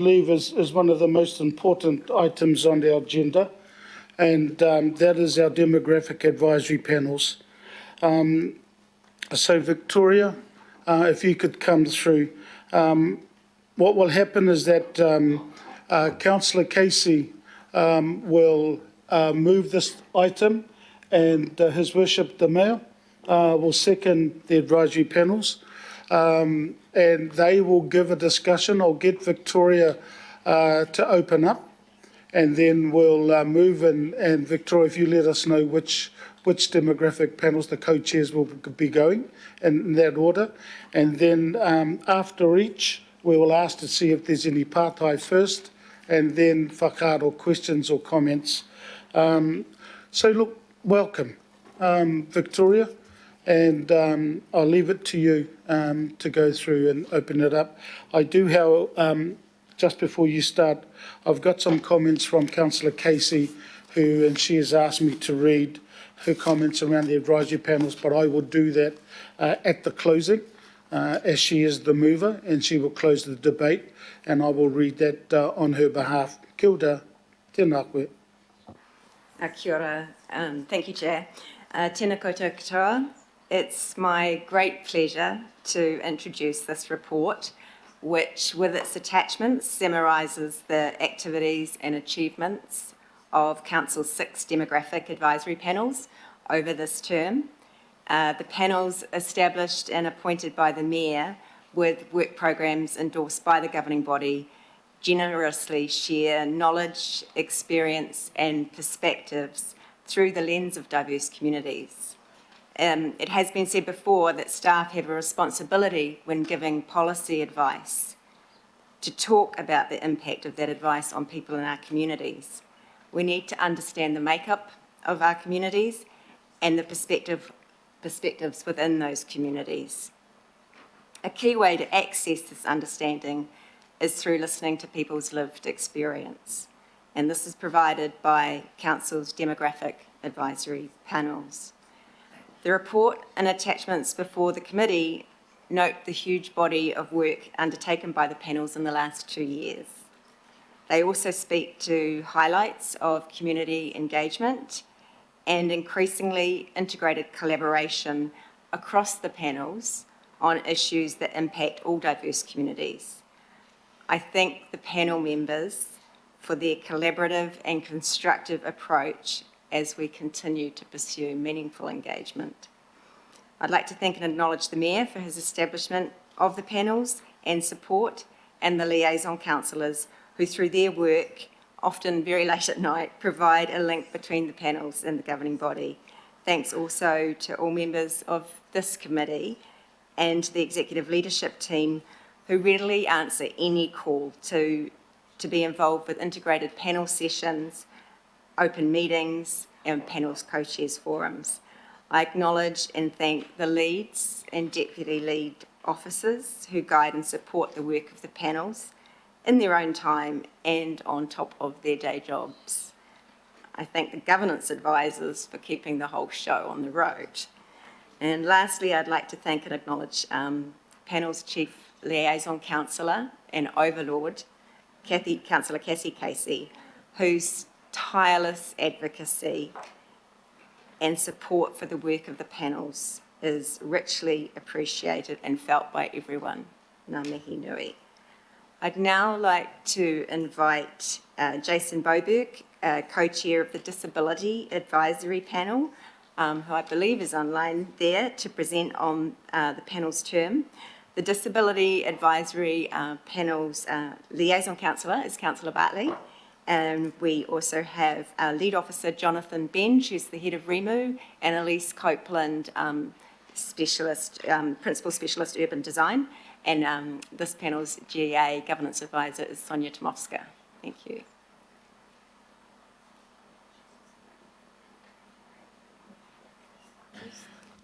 Leave is one of the most important items on the agenda, and that is our demographic advisory panels. So Victoria, if you could come through. What will happen is that Councillor Casey will move this item, and His Worship the Mayor will second the advisory panels. And they will give a discussion. I'll get Victoria to open up, and then we'll move in. And Victoria, if you let us know which demographic panels the co-chairs will be going in that order. And then after each, we will ask to see if there's any pātai first, and then whakaaro questions or comments. So look, welcome, Victoria. And I'll leave it to you to go through and open it up. I do, have, just before you start, I've got some comments from Councillor Casey, and she has asked me to read her comments around the advisory panels, but I will do that at the closing, as she is the mover, and she will close the debate, and I will read that on her behalf. Kia ora, tēnā koe. Kia ora. Thank you, Chair. Tēnā koutou katoa. It's my great pleasure to introduce this report, which, with its attachments, summarises the activities and achievements of Council's 6 demographic advisory panels over this term. The panels, established and appointed by the Mayor, with work programs endorsed by the governing body, generously share knowledge, experience and perspectives through the lens of diverse communities. It has been said before that staff have a responsibility when giving policy advice to talk about the impact of that advice on people in our communities. We need to understand the makeup of our communities and the perspectives within those communities. A key way to access this understanding is through listening to people's lived experience, and this is provided by Council's demographic advisory panels. The report and attachments before the committee note the huge body of work undertaken by the panels in the last 2 years. They also speak to highlights of community engagement and increasingly integrated collaboration across the panels on issues that impact all diverse communities. I thank the panel members for their collaborative and constructive approach as we continue to pursue meaningful engagement. I'd like to thank and acknowledge the Mayor for his establishment of the panels and support, and the liaison councillors who, through their work, often very late at night, provide a link between the panels and the governing body. Thanks also to all members of this committee and the executive leadership team who readily answer any call to be involved with integrated panel sessions, open meetings and panels co-chairs forums. I acknowledge and thank the leads and deputy lead officers who guide and support the work of the panels in their own time and on top of their day jobs. I thank the governance advisors for keeping the whole show on the road. And lastly, I'd like to thank and acknowledge panel's Chief Liaison Counselor and Overlord, Councillor Casey, whose tireless advocacy and support for the work of the panels is richly appreciated and felt by everyone. Ngā mihi nui. I'd now like to invite Jason Boberg, co-chair of the Disability Advisory Panel, who I believe is online there, to present on the panel's term. The Disability Advisory Panel's Liaison Counsellor is Councillor Bartley, and we also have our lead officer, Jonathan Benj, who's the head of REMU, and Elise Copeland, Principal Specialist Urban Design, and this panel's GA Governance Advisor is Sonia Tomovska. Thank you.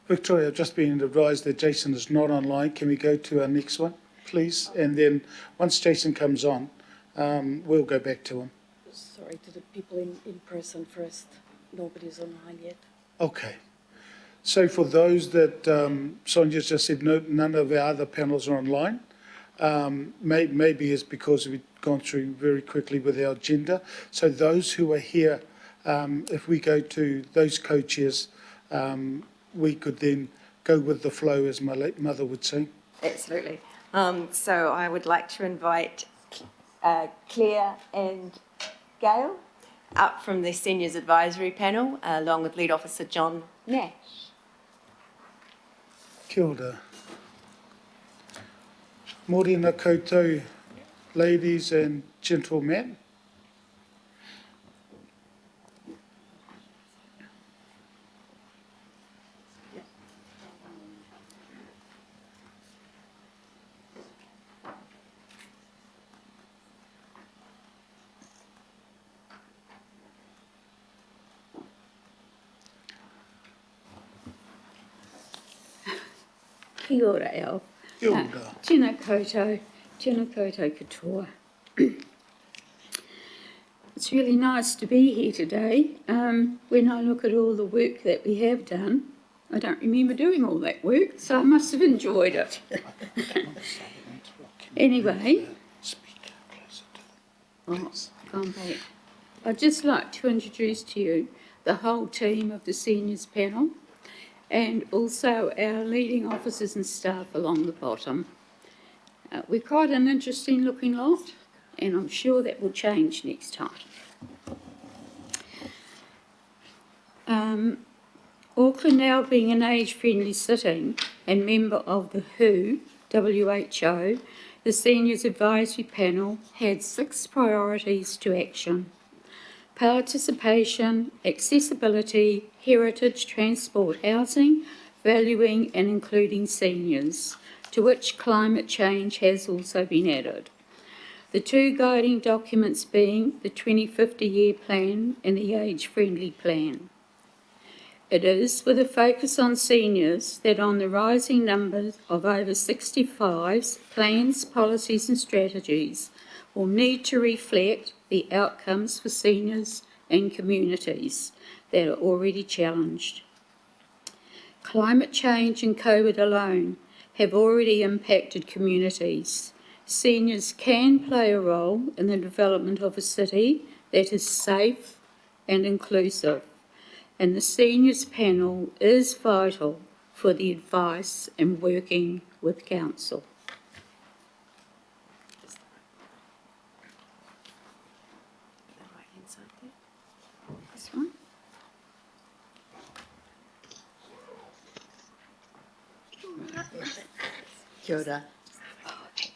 Victoria, I've just been advised that Jason is not online. Can we go to our next one, please? And then once Jason comes on, we'll go back to him. Sorry, to the people in person first. Nobody's online yet. Okay. So for those that Sonia's just said, no, none of our other panels are online, maybe is because we've gone through very quickly with our agenda. So those who are here, if we go to those co-chairs, we could then go with the flow, as my late mother would say. Absolutely. So I would like to invite Claire and Gail up from the Seniors Advisory Panel, along with Lead Officer John Nash. Kia ora. Morena koutou, ladies and gentlemen. Kia ora, Al. Kia ora. Tēnā koutou katoa. It's really nice to be here today. When I look at all the work that we have done, I don't remember doing all that work, so I must have enjoyed it. Anyway, gone back. I'd just like to introduce to you the whole team of the seniors panel, and also our leading officers and staff along the bottom. We're quite an interesting looking lot, and I'm sure that will change next time. Auckland now being an age-friendly city and member of the WHO, the Seniors Advisory Panel had 6 priorities to action: participation, accessibility, heritage, transport, housing, valuing and including seniors, to which climate change has also been added. The 2 guiding documents being the 2050-year plan and the age-friendly plan. It is with a focus on seniors that on the rising numbers of over 65s, plans, policies and strategies will need to reflect the outcomes for seniors and communities that are already challenged. Climate change and COVID alone have already impacted communities. Seniors can play a role in the development of a city that is safe and inclusive, and the Seniors Panel is vital for the advice and working with Council. This one? Kia ora.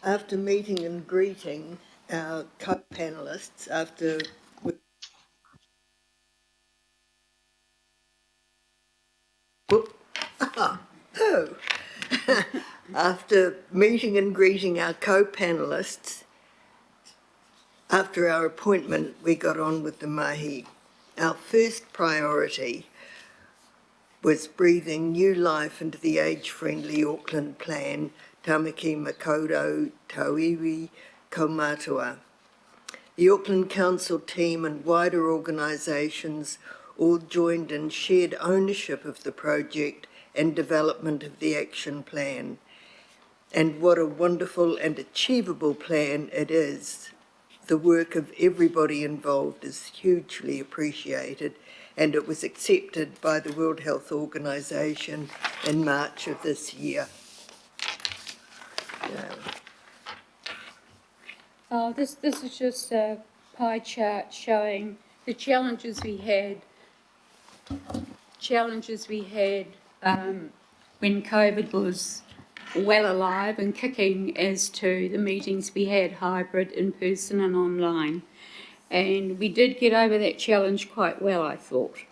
After meeting and greeting our co-panellists, after meeting and greeting our co-panellists, after our appointment, we got on with the mahi. Our first priority was breathing new life into the age-friendly Auckland plan, Tamaki Makaurau Tauiwi Kaumatua. The Auckland Council team and wider organisations all joined in shared ownership of the project and development of the action plan. And what a wonderful and achievable plan it is. The work of everybody involved is hugely appreciated, and it was accepted by the World Health Organization in March of this year. This is just a pie chart showing the challenges we had when COVID was well alive and kicking, as to the meetings we had hybrid, in person and online. And we did get over that challenge quite well, I thought.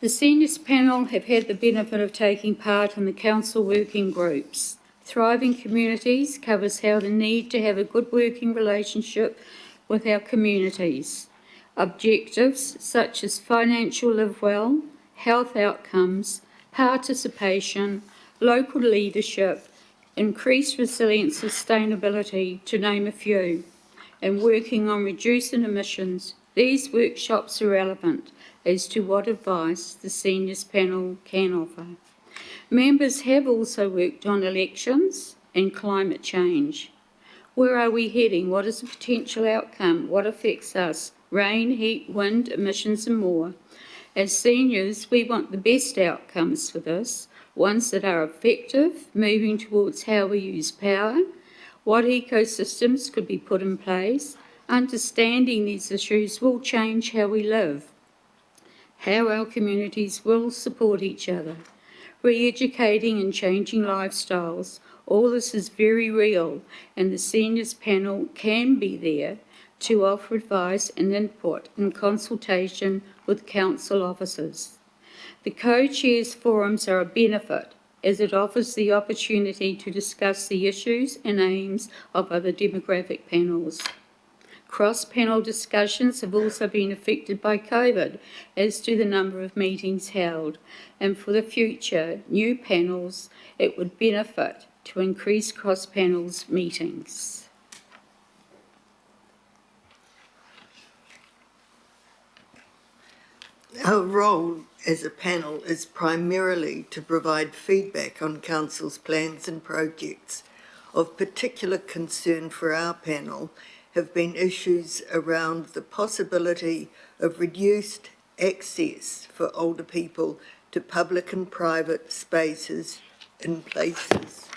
The Seniors Panel have had the benefit of taking part in the Council working groups. Thriving Communities covers how the need to have a good working relationship with our communities. Objectives such as financial live well, health outcomes, participation, local leadership, increased resilience, sustainability, to name a few, and working on reducing emissions. These workshops are relevant as to what advice the Seniors Panel can offer. Members have also worked on elections and climate change. Where are we heading? What is the potential outcome? What affects us? Rain, heat, wind, emissions and more. As seniors, we want the best outcomes for this, ones that are effective, moving towards how we use power, what ecosystems could be put in place. Understanding these issues will change how we live, how our communities will support each other. Re-educating and changing lifestyles, all this is very real, and the seniors panel can be there to offer advice and input in consultation with council officers. The co-chairs forums are a benefit as it offers the opportunity to discuss the issues and aims of other demographic panels. Cross-panel discussions have also been affected by COVID, as do the number of meetings held, and for the future, new panels, it would benefit to increase cross-panels meetings. Our role as a panel is primarily to provide feedback on council's plans and projects. Of particular concern for our panel have been issues around the possibility of reduced access for older people to public and private spaces and places.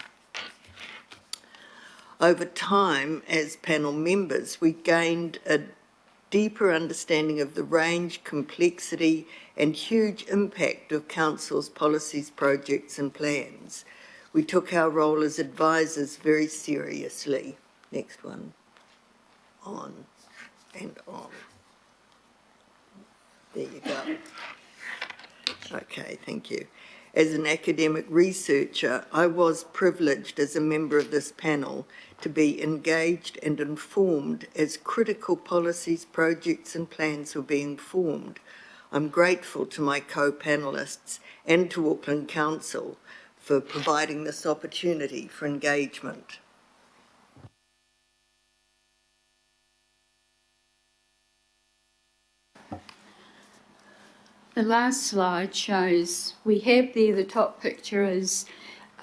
Over time, as panel members, we gained a deeper understanding of the range, complexity and huge impact of council's policies, projects and plans. We took our role as advisors very seriously. Next one. On and on. There you go. Okay, thank you. As an academic researcher, I was privileged as a member of this panel to be engaged and informed as critical policies, projects and plans were being formed. I'm grateful to my co-panellists and to Auckland Council for providing this opportunity for engagement. The last slide shows, we have there the top picture is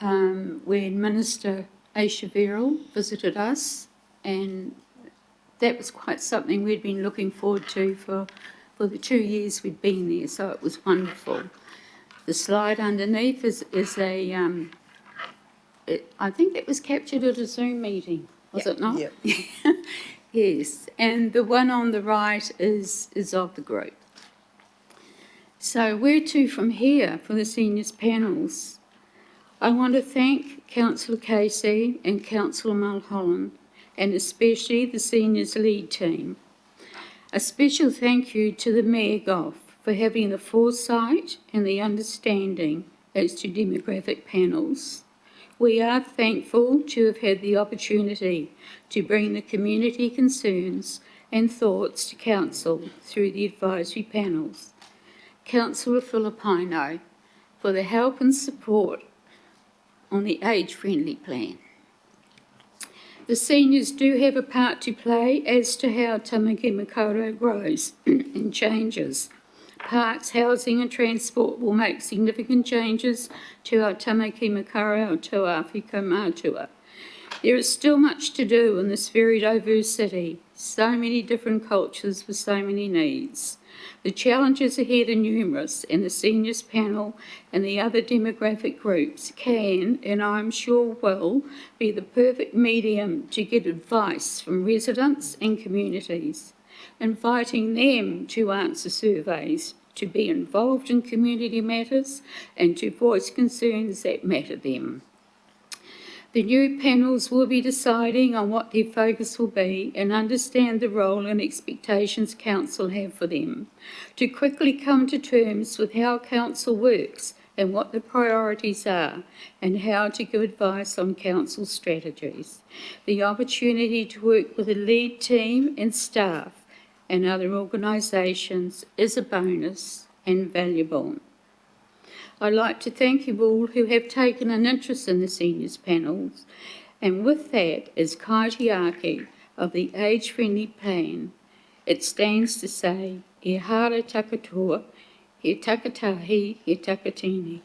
when Minister Aisha Verrill visited us, and that was quite something we'd been looking forward to for the 2 years we'd been there, so it was wonderful. The slide underneath is I think it was captured at a Zoom meeting, was it not? Yep. Yes, and the one on the right is of the group. So where to from here for the seniors panels? I want to thank Councillor Casey and Councillor Mulholland, and especially the seniors lead team. A special thank you to the Mayor Goff for having the foresight and the understanding as to demographic panels. We are thankful to have had the opportunity to bring the community concerns and thoughts to Council through the advisory panels. Councillor Filippino for the help and support on the age-friendly plan. The seniors do have a part to play as to how Tamaki Makaurau grows and changes. Parks, housing and transport will make significant changes to our Tamaki Makaurau Te Awhiko Mātua. There is still much to do in this very diverse city, so many different cultures with so many needs. The challenges ahead are numerous, and the seniors panel and the other demographic groups can, and I'm sure will, be the perfect medium to get advice from residents and communities, inviting them to answer surveys, to be involved in community matters, and to voice concerns that matter them. The new panels will be deciding on what their focus will be and understand the role and expectations Council have for them, to quickly come to terms with how Council works and what the priorities are, and how to give advice on Council strategies. The opportunity to work with a lead team and staff and other organisations is a bonus and valuable. I'd like to thank you all who have taken an interest in the seniors panels, and with that is kaitiaki of the age-friendly plan. It stands to say, e hara takatoa, he takatahi, he takatini.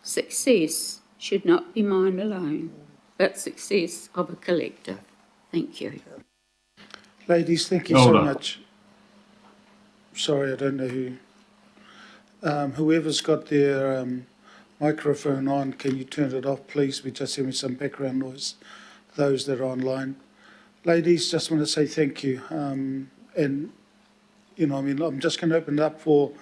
Success should not be mine alone, but success of a collective. Thank you. Ladies, thank you so much. Sorry, I don't know who. Whoever's got their microphone on, can you turn it off, please? We're just hearing some background noise, those that are online. Ladies, just want to say thank you. And, you know, I mean, I'm just going to open it up for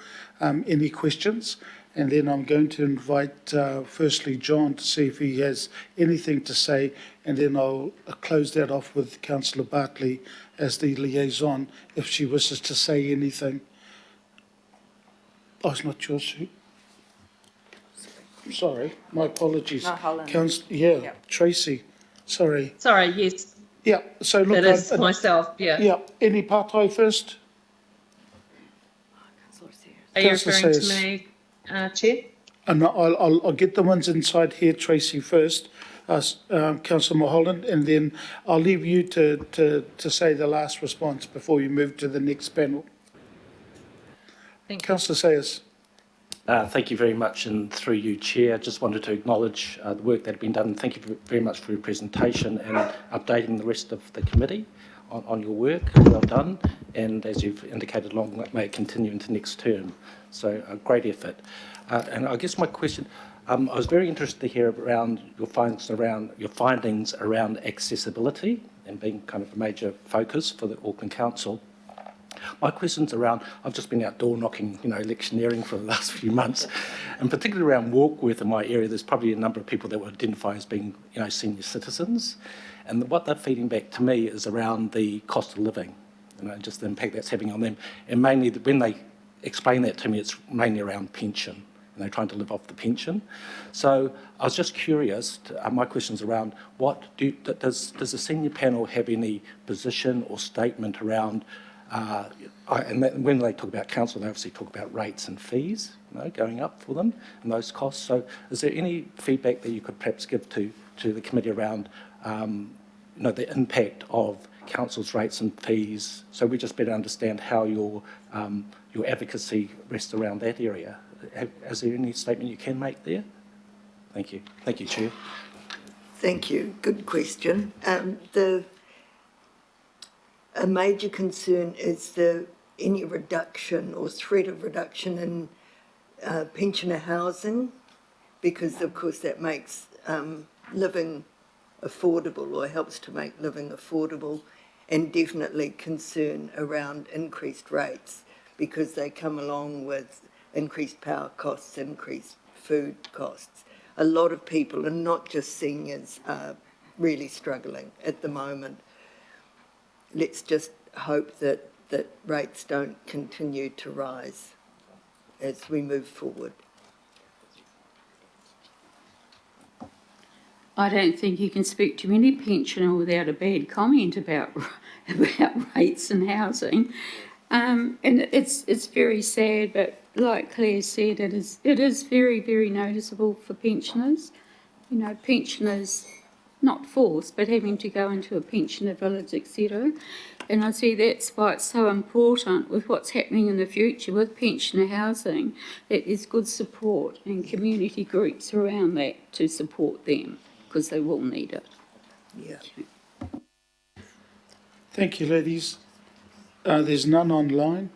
any questions. And then I'm going to invite, firstly, John to see if he has anything to say. And then I'll close that off with Councillor Bartley as the liaison, if she wishes to say anything. Oh, it's not yours, Sue. Sorry, my apologies. No, Holland. Yeah, Yep. Tracy, sorry. Sorry, yes, Yeah, so look. that is myself, yeah. Yeah, any partai first? Are you Councillor referring to Sayers. me, Chair? And I'll get the ones inside here, Tracy, first, Councillor Mulholland, and then I'll leave you to say the last response before you move to the next panel. Thank you. Councillor Sayers. Thank you very much, and through you, Chair, I just wanted to acknowledge the work that had been done. Thank you very much for your presentation and updating the rest of the committee on your work. Well done, and as you've indicated, long may it continue into next term. So a great effort. And I guess my question, I was very interested to hear around your findings around accessibility and being kind of a major focus for the Auckland Council. My question's around, I've just been out door knocking, electioneering for the last few months, and particularly around Warkworth in my area, there's probably a number of people that would identify as being, senior citizens. And what they're feeding back to me is around the cost of living, just the impact that's having on them. And mainly when they explain that to me, it's mainly around pension, and they're trying to live off the pension. So I was just curious, my question's around does the senior panel have any position or statement around and when they talk about council, they obviously talk about rates and fees, going up for them and those costs. So is there any feedback that you could perhaps give to the committee around, the impact of council's rates and fees, so we just better understand how your advocacy rests around that area? Is there any statement you can make there? Thank you. Thank you, Chair. Thank you. Good question. A major concern is any reduction or threat of reduction in pensioner housing, because of course that makes living affordable, or helps to make living affordable, and definitely concern around increased rates, because they come along with increased power costs, increased food costs. A lot of people, and not just seniors, are really struggling at the moment. Let's just hope that rates don't continue to rise as we move forward. I don't think you can speak to any pensioner without a bad comment about rates and housing. And it's very sad, but like Claire said, it is very, very noticeable for pensioners. Pensioners, not forced, but having to go into a pensioner village, etc. And I see that's why it's so important with what's happening in the future with pensioner housing, that there's good support and community groups around that to support them, because they will need it. Yeah. Thank you, ladies. There's none online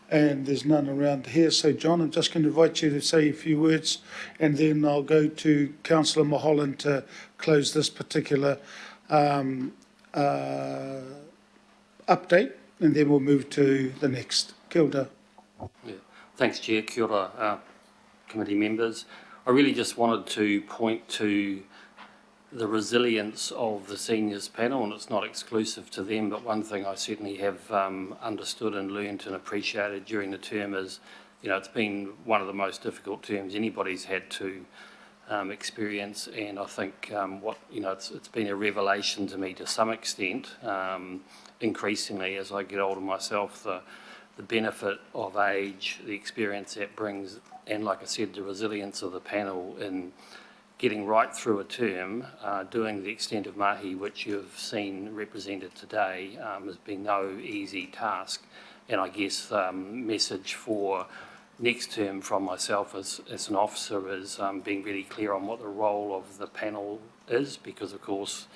and there's none around here. So, John, I'm just going to invite you to say a few words, and then I'll go to Councillor Mulholland to close this particular update, and then we'll move to the next. Kilda. Yeah. Thanks, Chair. Kia ora, committee members. I really just wanted to point to the resilience of the seniors panel, and it's not exclusive to them, but one thing I certainly have understood and learned and appreciated during the term is, it's been one of the most difficult terms anybody's had to experience, and I think it's been a revelation to me to some extent, increasingly as I get older myself, the benefit of age, the experience that brings, and like I said, the resilience of the panel in getting right through a term, doing the extent of mahi which you've seen represented today has been no easy task. And I guess message for next term from myself as an officer is being really clear on what the role of the panel is, because of course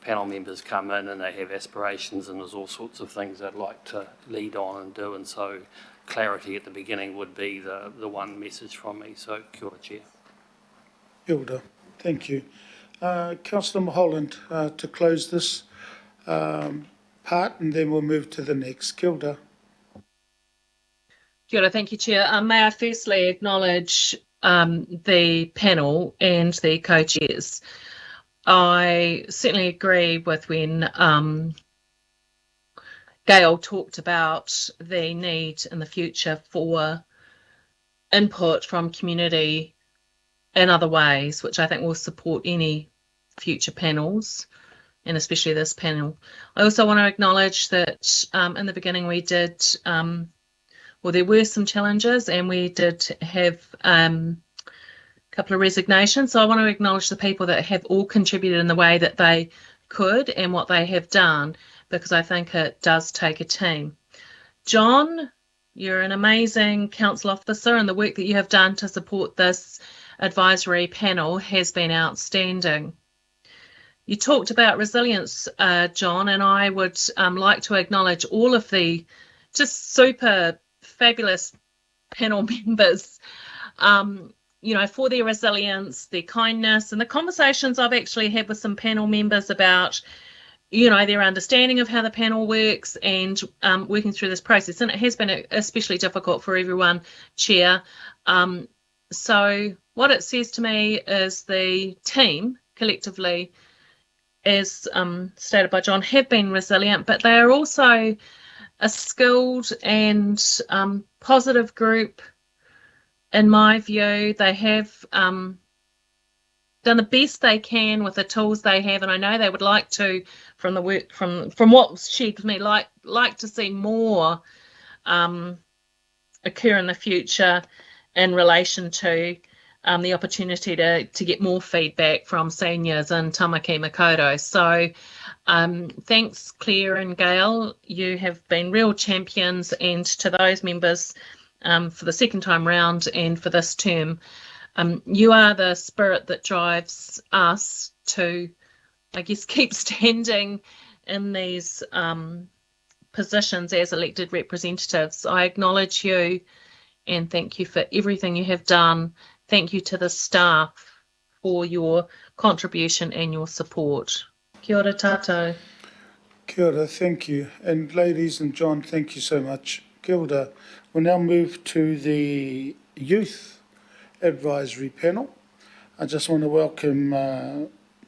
panel members come in and they have aspirations and there's all sorts of things they'd like to lead on and do, and so clarity at the beginning would be the one message from me. So kia ora, Chair. Kia ora. Thank you. Councillor Holland, to close this part, and then we'll move to the next. Kia ora. Kia ora, thank you, Chair. May I firstly acknowledge the panel and the co-chairs. I certainly agree with when Gail talked about the need in the future for input from community in other ways, which I think will support any future panels, and especially this panel. I also want to acknowledge that in the beginning we did, there were some challenges, and we did have a couple of resignations. So I want to acknowledge the people that have all contributed in the way that they could and what they have done, because I think it does take a team. John, you're an amazing council officer, and the work that you have done to support this advisory panel has been outstanding. You talked about resilience, John, and I would like to acknowledge all of the just super fabulous panel members, for their resilience, their kindness, and the conversations I've actually had with some panel members about, their understanding of how the panel works and working through this process. And it has been especially difficult for everyone, Chair. So what it says to me is the team collectively, as stated by John, have been resilient, but they are also a skilled and positive group. In my view, they have done the best they can with the tools they have, and I know they would like to, from the work from what was shared with me, like to see more occur in the future in relation to the opportunity to get more feedback from seniors in Tamaki Makaurau. So thanks, Claire and Gail. You have been real champions, and to those members for the second time round and for this term, you are the spirit that drives us to, I guess, keep standing in these positions as elected representatives. I acknowledge you and thank you for everything you have done. Thank you to the staff for your contribution and your support. Kia ora tātou. Kia ora, thank you. And ladies and John, thank you so much. Kia ora. We'll now move to the Youth Advisory Panel. I just want to welcome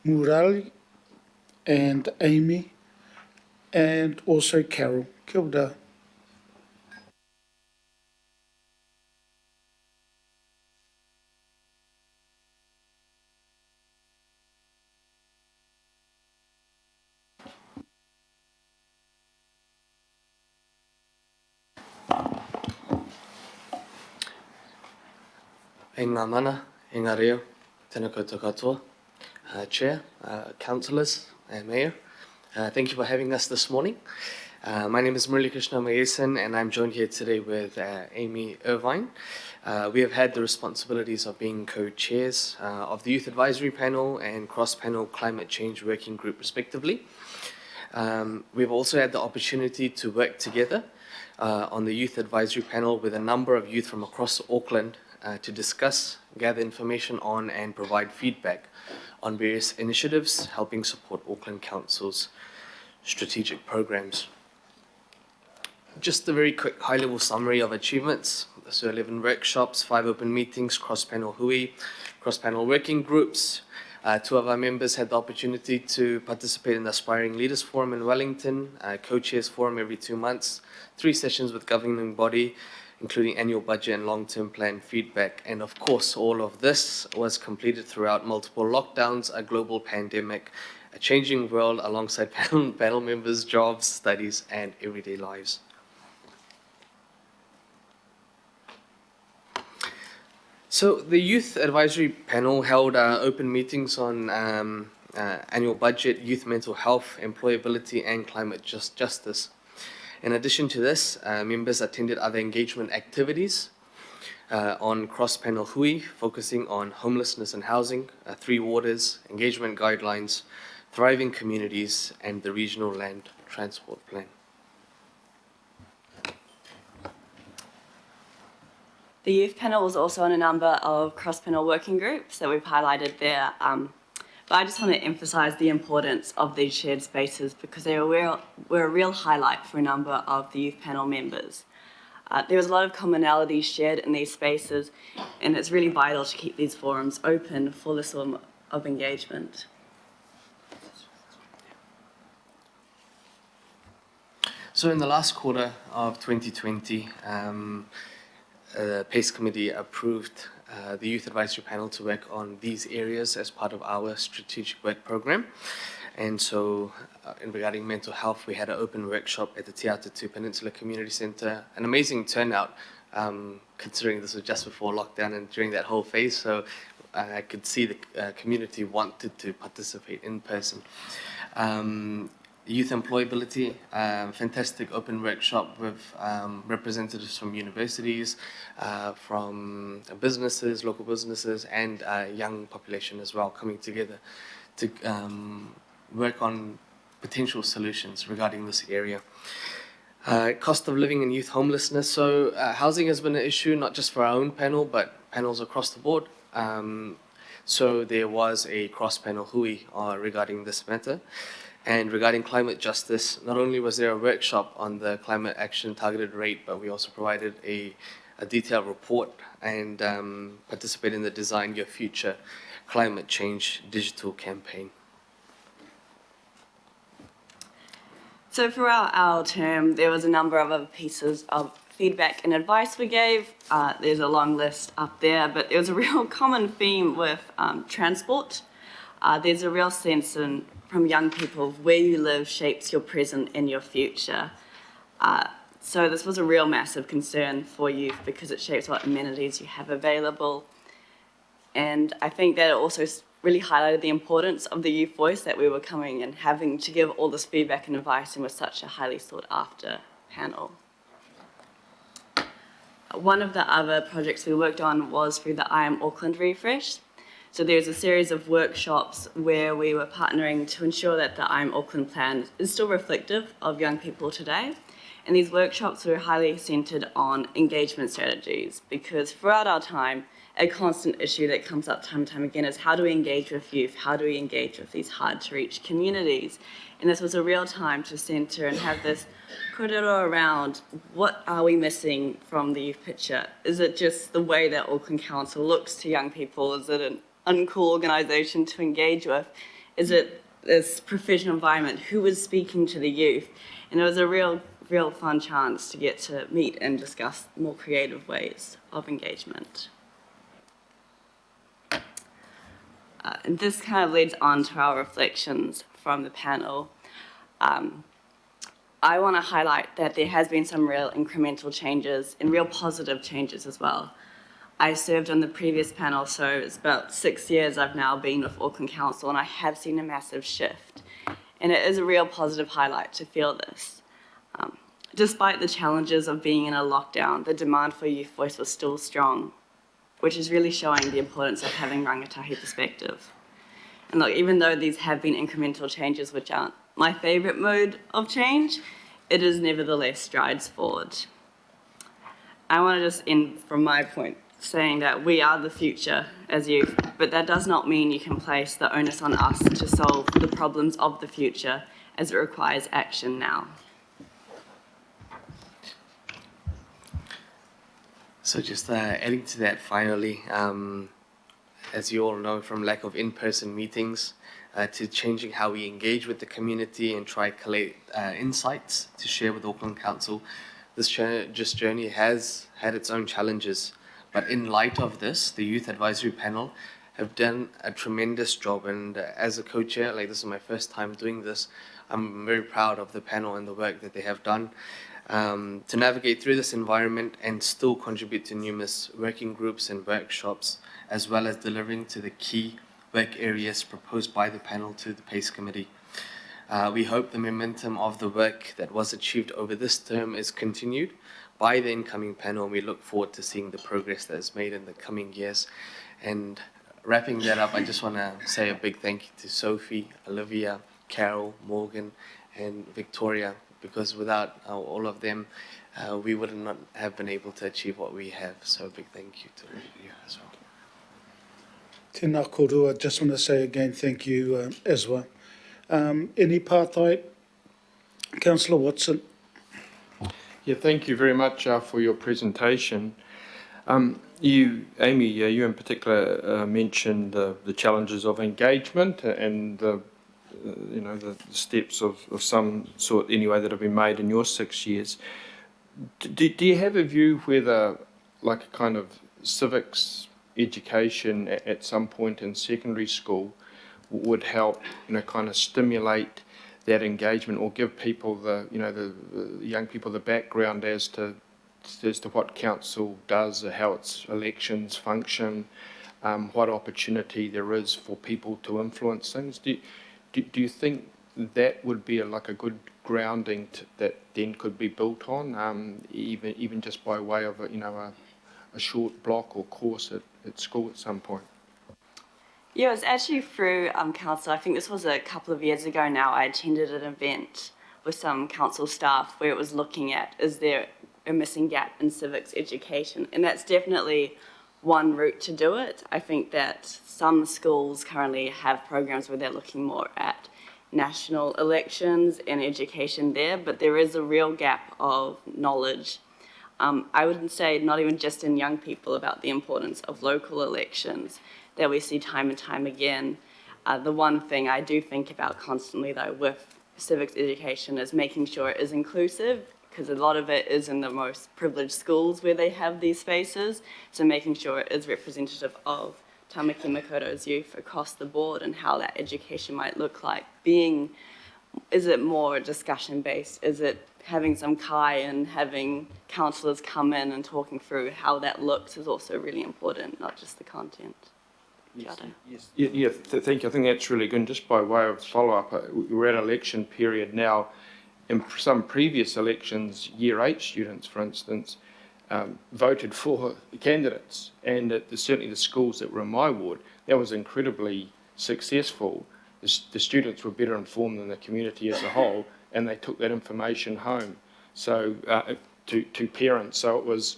Murali and Amy and also Carol. Kia ora. E ngā mana, e ngā reo, tēnā koutou katoa, Chair, Councillors, and Mayor. Thank you for having us this morning. My name is Murali Krishna Mayesan, and I'm joined here today with Amy Irvine. We have had the responsibilities of being co-chairs of the Youth Advisory Panel and Cross-Panel Climate Change Working Group, respectively. We've also had the opportunity to work together on the Youth Advisory Panel with a number of youth from across Auckland to discuss, gather information on, and provide feedback on various initiatives helping support Auckland Council's strategic programs. Just a very quick high-level summary of achievements. So 11 workshops, 5 open meetings, cross-panel hui, cross-panel working groups. 2 of our members had the opportunity to participate in the Aspiring Leaders Forum in Wellington, co-chairs forum every 2 months, 3 sessions with governing body, including annual budget and long-term plan feedback. And of course, all of this was completed throughout multiple lockdowns, a global pandemic, a changing world alongside panel members' jobs, studies, and everyday lives. So the Youth Advisory Panel held open meetings on annual budget, youth mental health, employability, and climate justice. In addition to this, members attended other engagement activities. on cross-panel hui, focusing on homelessness and housing, 3 waters, engagement guidelines, thriving communities, and the regional land transport plan. The youth panel was also on a number of cross-panel working groups that we've highlighted there. But I just want to emphasise the importance of these shared spaces because they were a real highlight for a number of the youth panel members. There was a lot of commonalities shared in these spaces, and it's really vital to keep these forums open for this sort of engagement. So in the last quarter of 2020, the PACE Committee approved the Youth Advisory Panel to work on these areas as part of our strategic work program. And so in regarding mental health, we had an open workshop at the Te Atatu Peninsula Community Centre. An amazing turnout, considering this was just before lockdown and during that whole phase. So I could see the community wanted to participate in person. Youth employability, fantastic open workshop with representatives from universities, from businesses, local businesses, and young population as well, coming together to work on potential solutions regarding this area. Cost of living and youth homelessness. So housing has been an issue, not just for our own panel, but panels across the board. So there was a cross-panel hui regarding this matter. And regarding climate justice, not only was there a workshop on the climate action targeted rate, but we also provided a detailed report and participated in the Design Your Future climate change digital campaign. So throughout our term, there was a number of other pieces of feedback and advice we gave. There's a long list up there, but there was a real common theme with transport. There's a real sense from young people of where you live shapes your present and your future. So this was a real massive concern for youth because it shapes what amenities you have available. And I think that it also really highlighted the importance of the youth voice that we were coming and having to give all this feedback and advice and with such a highly sought after panel. One of the other projects we worked on was through the Am Auckland Refresh. So there's a series of workshops where we were partnering to ensure that the Am Auckland plan is still reflective of young people today. And these workshops were highly centred on engagement strategies because throughout our time, a constant issue that comes up time and time again is how do we engage with youth? How do we engage with these hard to reach communities? And this was a real time to centre and have this korero around what are we missing from the youth picture? Is it just the way that Auckland Council looks to young people? Is it an uncool organisation to engage with? Is it this professional environment? Who is speaking to the youth? And it was a real fun chance to get to meet and discuss more creative ways of engagement. And this kind of leads on to our reflections from the panel. I want to highlight that there has been some real incremental changes and real positive changes as well. I served on the previous panel, so it's about 6 years I've now been with Auckland Council, and I have seen a massive shift. And it is a real positive highlight to feel this. Despite the challenges of being in a lockdown, the demand for youth voice was still strong, which is really showing the importance of having rangatahi perspective. And look, even though these have been incremental changes, which aren't my favourite mode of change, it is nevertheless strides forward. I want to just end from my point saying that we are the future as youth, but that does not mean you can place the onus on us to solve the problems of the future, as it requires action now. So just adding to that finally, as you all know from lack of in-person meetings to changing how we engage with the community and try to collate insights to share with Auckland Council, this journey has had its own challenges. But in light of this, the Youth Advisory Panel have done a tremendous job, and as a co-chair, like this is my first time doing this, I'm very proud of the panel and the work that they have done to navigate through this environment and still contribute to numerous working groups and workshops, as well as delivering to the key work areas proposed by the panel to the PACE Committee. We hope the momentum of the work that was achieved over this term is continued by the incoming panel, and we look forward to seeing the progress that is made in the coming years. And wrapping that up, I just want to say a big thank you to Sophie, Olivia, Carol, Morgan, and Victoria, because without all of them, we would not have been able to achieve what we have. So a big thank you to all of you as well. Tēnā korua, I just want to say again thank you as well. Any pātai? Councillor Watson. Yeah, thank you very much for your presentation. You, Amy, you in particular mentioned the challenges of engagement and the steps of some sort anyway that have been made in your 6 years. Do you have a view whether like a kind of civics education at some point in secondary school would help, kind of stimulate that engagement, or give people the young people the background as to what council does, how its elections function, what opportunity there is for people to influence things? Do you think that would be a good grounding that then could be built on, even just by way of a short block or course at school at some point? Yeah, it was actually through council. I think this was a couple of years ago now. I attended an event with some council staff where it was looking at, is there a missing gap in civics education? And that's definitely one route to do it. I think that some schools currently have programs where they're looking more at national elections and education there, but there is a real gap of knowledge. I would say not even just in young people about the importance of local elections that we see time and time again. The one thing I do think about constantly though with civics education is making sure it is inclusive, because a lot of it is in the most privileged schools where they have these spaces, so making sure it is representative of Tamaki Makoto's youth across the board and how that education might look like. Is it more discussion based? Is it having some kai and having counsellors come in and talking through how that looks is also really important, not just the content. Yes. Thank you. I think that's really good. And just by way of follow-up, we're at election period now. In some previous elections, Year 8 students, for instance, voted for the candidates. And certainly the schools that were in my ward, that was incredibly successful. The students were better informed than the community as a whole, and they took that information home to parents. So it was,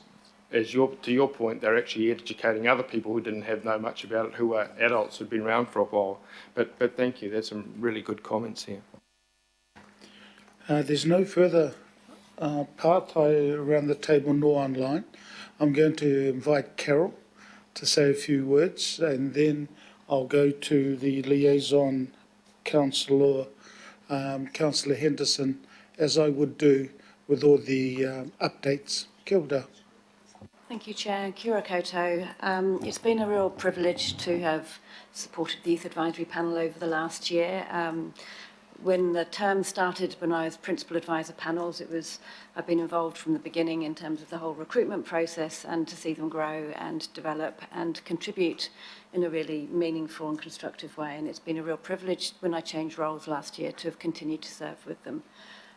to your point, they're actually educating other people who didn't know much about it, who are adults who'd been around for a while. But thank you, there's some really good comments here. There's no further pātai around the table nor online. I'm going to invite Carol to say a few words, and then I'll go to the Liaison Counselor, Councillor Henderson, as I would do with all the updates. Kia ora. Thank you, Chair. Kia ora koutou. It's been a real privilege to have supported the Youth Advisory Panel over the last year. When the term started, when I was Principal Advisor Panels, I've been involved from the beginning in terms of the whole recruitment process, and to see them grow and develop and contribute in a really meaningful and constructive way. And it's been a real privilege when I changed roles last year to have continued to serve with them.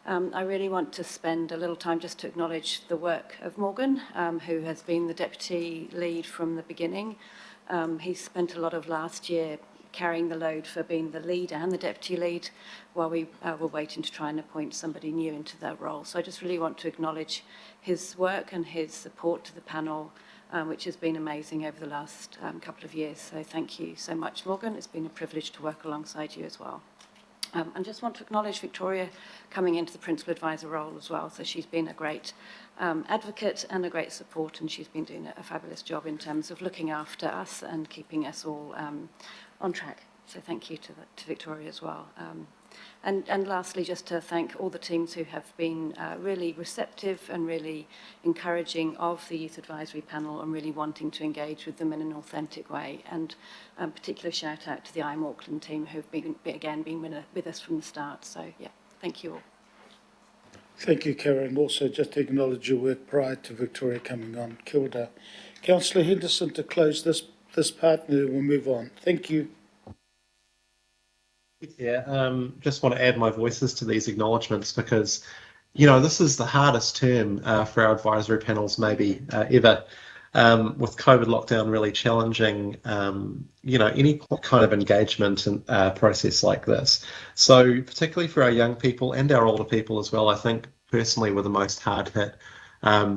I really want to spend a little time just to acknowledge the work of Morgan, who has been the Deputy Lead from the beginning. He spent a lot of last year carrying the load for being the lead and the deputy lead while we were waiting to try and appoint somebody new into that role. So I just really want to acknowledge his work and his support to the panel, which has been amazing over the last couple of years. So thank you so much, Morgan. It's been a privilege to work alongside you as well. And just want to acknowledge Victoria coming into the Principal Advisor role as well. So she's been a great advocate and a great support, and she's been doing a fabulous job in terms of looking after us and keeping us all on track. So thank you to Victoria as well. And lastly, just to thank all the teams who have been really receptive and really encouraging of the Youth Advisory Panel and really wanting to engage with them in an authentic way. And particular shout out to the Am Auckland team who've been with us from the start. So yeah, thank you all. Thank you, Karen. Also, just to acknowledge your work prior to Victoria coming on. Kia ora. Councillor Henderson to close this part, and then we'll move on. Thank you. Yeah, just want to add my voices to these acknowledgements, because This is the hardest term for our advisory panels maybe ever. With COVID lockdown really challenging, any kind of engagement and process like this. So particularly for our young people and our older people as well, I think personally we're the most hard hit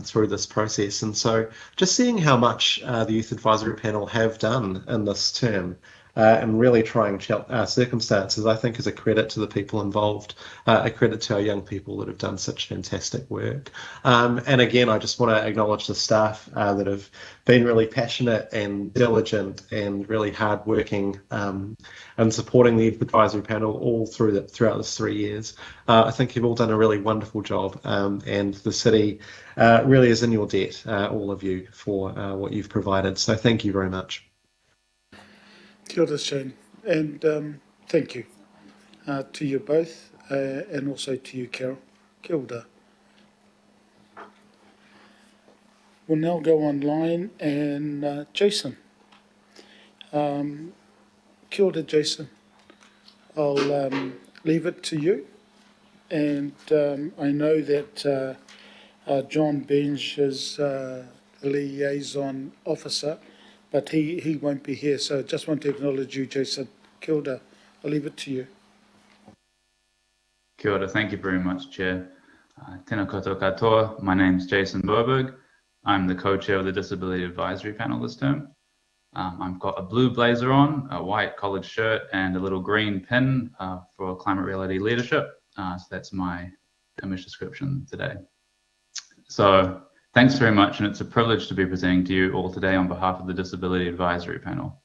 through this process. And so just seeing how much the Youth Advisory Panel have done in this term and really trying circumstances, I think is a credit to the people involved, a credit to our young people that have done such fantastic work. And again, I just want to acknowledge the staff that have been really passionate and diligent and really hardworking and supporting the Youth Advisory Panel all throughout this 3 years. I think you've all done a really wonderful job, and the city really is in your debt, all of you, for what you've provided. So thank you very much. Kia ora, Shane, and thank you to you both, and also to you, Carol. Kia ora. We'll now go online, and Jason. Kia ora, Jason. I'll leave it to you, and I know that John Benj is the liaison officer, but he won't be here, so I just want to acknowledge you, Jason. Kia ora. I'll leave it to you. Kia ora. Thank you very much, Chair. Tēnā koutou katoa. My name's Jason Burberg. I'm the co-chair of the Disability Advisory Panel this term. I've got a blue blazer on, a white collared shirt, and a little green pin for climate reality leadership. So that's my image description today. So thanks very much, and it's a privilege to be presenting to you all today on behalf of the Disability Advisory Panel.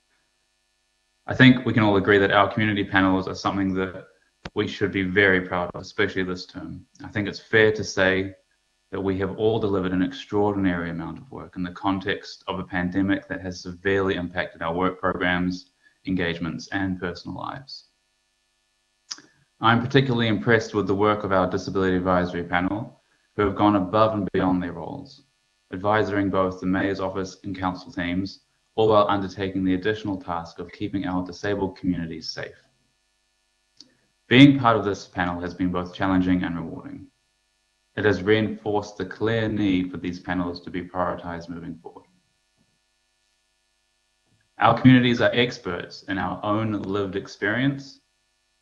I think we can all agree that our community panels are something that we should be very proud of, especially this term. I think it's fair to say that we have all delivered an extraordinary amount of work in the context of a pandemic that has severely impacted our work programs, engagements, and personal lives. I'm particularly impressed with the work of our Disability Advisory Panel, who have gone above and beyond their roles, advising both the Mayor's Office and Council teams, all while undertaking the additional task of keeping our disabled communities safe. Being part of this panel has been both challenging and rewarding. It has reinforced the clear need for these panels to be prioritised moving forward. Our communities are experts in our own lived experience,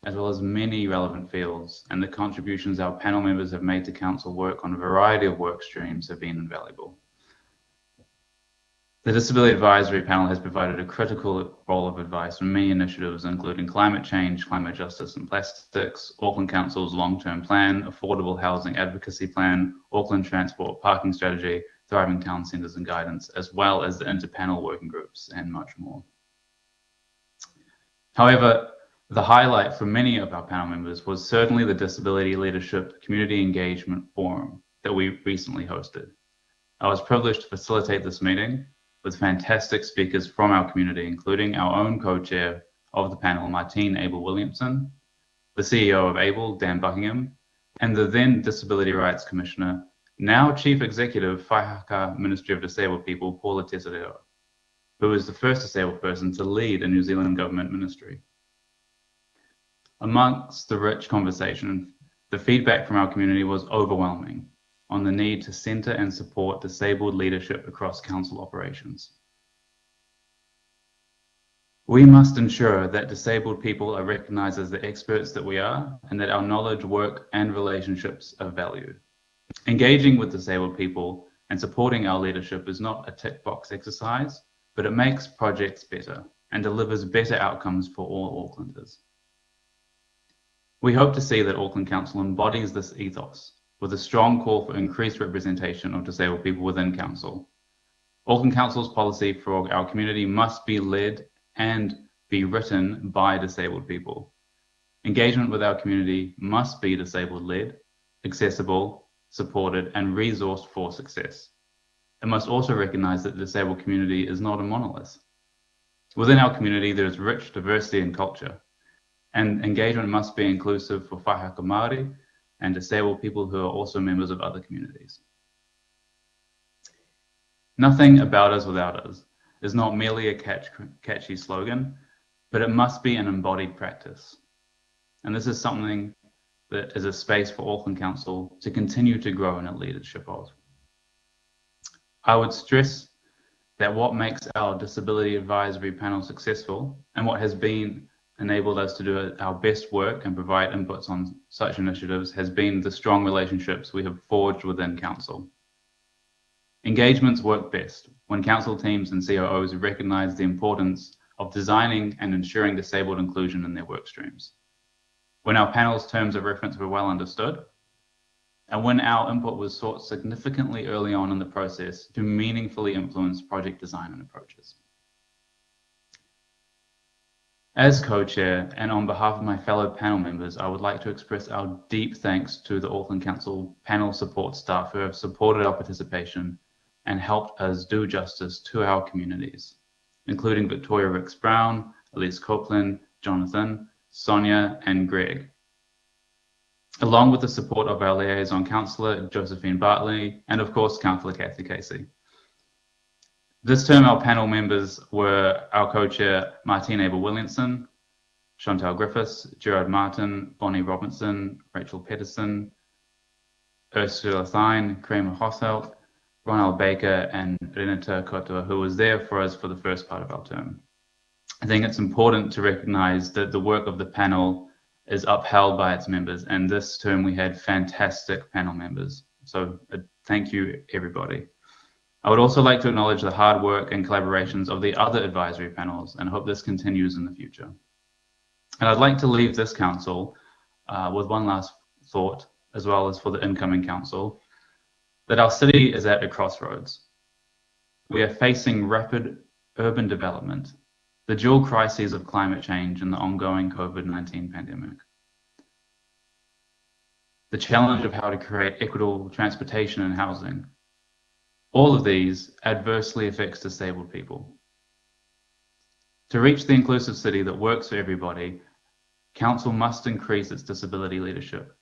as well as many relevant fields, and the contributions our panel members have made to council work on a variety of work streams have been invaluable. The Disability Advisory Panel has provided a critical role of advice on many initiatives, including climate change, climate justice and plastics, Auckland Council's long-term plan, affordable housing advocacy plan, Auckland transport parking strategy, thriving town centres and guidance, as well as the interpanel working groups and much more. However, the highlight for many of our panel members was certainly the Disability Leadership Community Engagement Forum that we recently hosted. I was privileged to facilitate this meeting with fantastic speakers from our community, including our own co-chair of the panel, Martine Abel-Williamson, the CEO of Able, Dan Buckingham, and the then Disability Rights Commissioner, now Chief Executive, Whaihaka Ministry of Disabled People, Paula Tesareo, who was the first disabled person to lead a New Zealand government ministry. Amongst the rich conversation, the feedback from our community was overwhelming on the need to centre and support disabled leadership across council operations. We must ensure that disabled people are recognised as the experts that we are, and that our knowledge, work and relationships are valued. Engaging with disabled people and supporting our leadership is not a tick box exercise, but it makes projects better and delivers better outcomes for all Aucklanders. We hope to see that Auckland Council embodies this ethos with a strong call for increased representation of disabled people within Council. Auckland Council's policy for our community must be led and be written by disabled people. Engagement with our community must be disabled-led, accessible, supported, and resourced for success. It must also recognise that the disabled community is not a monolith. Within our community, there is rich diversity and culture, and engagement must be inclusive for Whaihaka Māori and disabled people who are also members of other communities. Nothing about us without us is not merely a catchy slogan, but it must be an embodied practice. And this is something that is a space for Auckland Council to continue to grow in a leadership of. I would stress that what makes our disability advisory panel successful and what has been enabled us to do our best work and provide inputs on such initiatives has been the strong relationships we have forged within Council. Engagements work best when Council teams and COOs recognise the importance of designing and ensuring disabled inclusion in their work streams. When our panel's terms of reference were well understood, and when our input was sought significantly early on in the process to meaningfully influence project design and approaches. As co-chair and on behalf of my fellow panel members, I would like to express our deep thanks to the Auckland Council panel support staff who have supported our participation and helped us do justice to our communities, including Victoria Ricks-Brown, Elise Copeland, Jonathan, Sonia, and Greg, along with the support of our Liaison Counselor, Josephine Bartley, and of course, Councillor Kathy Casey. This term, our panel members were our co-chair, Martine Abel-Williamson, Chantal Griffiths, Gerard Martin, Bonnie Robinson, Rachel Pedersen, Ursula Thine, Kramer Hothelt, Ronald Baker, and Renata Kotoa, who was there for us for the first part of our term. I think it's important to recognise that the work of the panel is upheld by its members, and this term we had fantastic panel members. So thank you, everybody. I would also like to acknowledge the hard work and collaborations of the other advisory panels and hope this continues in the future. And I'd like to leave this council with one last thought, as well as for the incoming council, that our city is at a crossroads. We are facing rapid urban development, the dual crises of climate change and the ongoing COVID-19 pandemic, the challenge of how to create equitable transportation and housing. All of these adversely affects disabled people. To reach the inclusive city that works for everybody, Council must increase its disability leadership,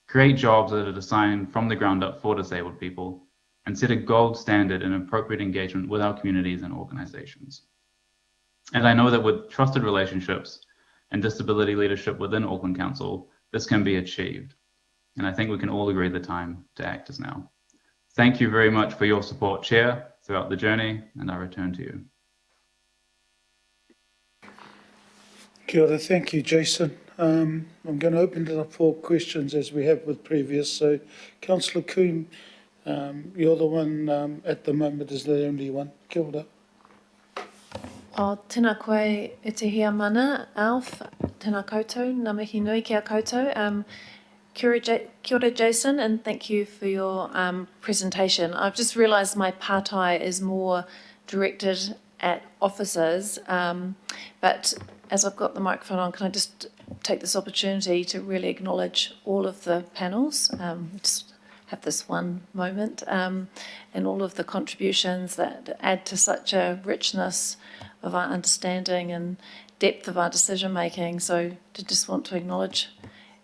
create jobs that are designed from the ground up for disabled people, and set a gold standard in appropriate engagement with our communities and organisations. And I know that with trusted relationships and disability leadership within Auckland Council, this can be achieved. And I think we can all agree the time to act is now. Thank you very much for your support, Chair, throughout the journey, and I return to you. Kia ora, thank you, Jason. I'm going to open it up for questions as we have with previous. So, Councillor Coombe, you're the one at the moment is the only one. Kia ora. O tēnā koe e te hia mana, Alf, tēnā koutou, ngā mihi nui kia koutou. Kia ora, Jason, and thank you for your presentation. I've just realised my pātai is more directed at officers, but as I've got the microphone on, can I just take this opportunity to really acknowledge all of the panels, just have this one moment, and all of the contributions that add to such a richness of our understanding and depth of our decision making. So I just want to acknowledge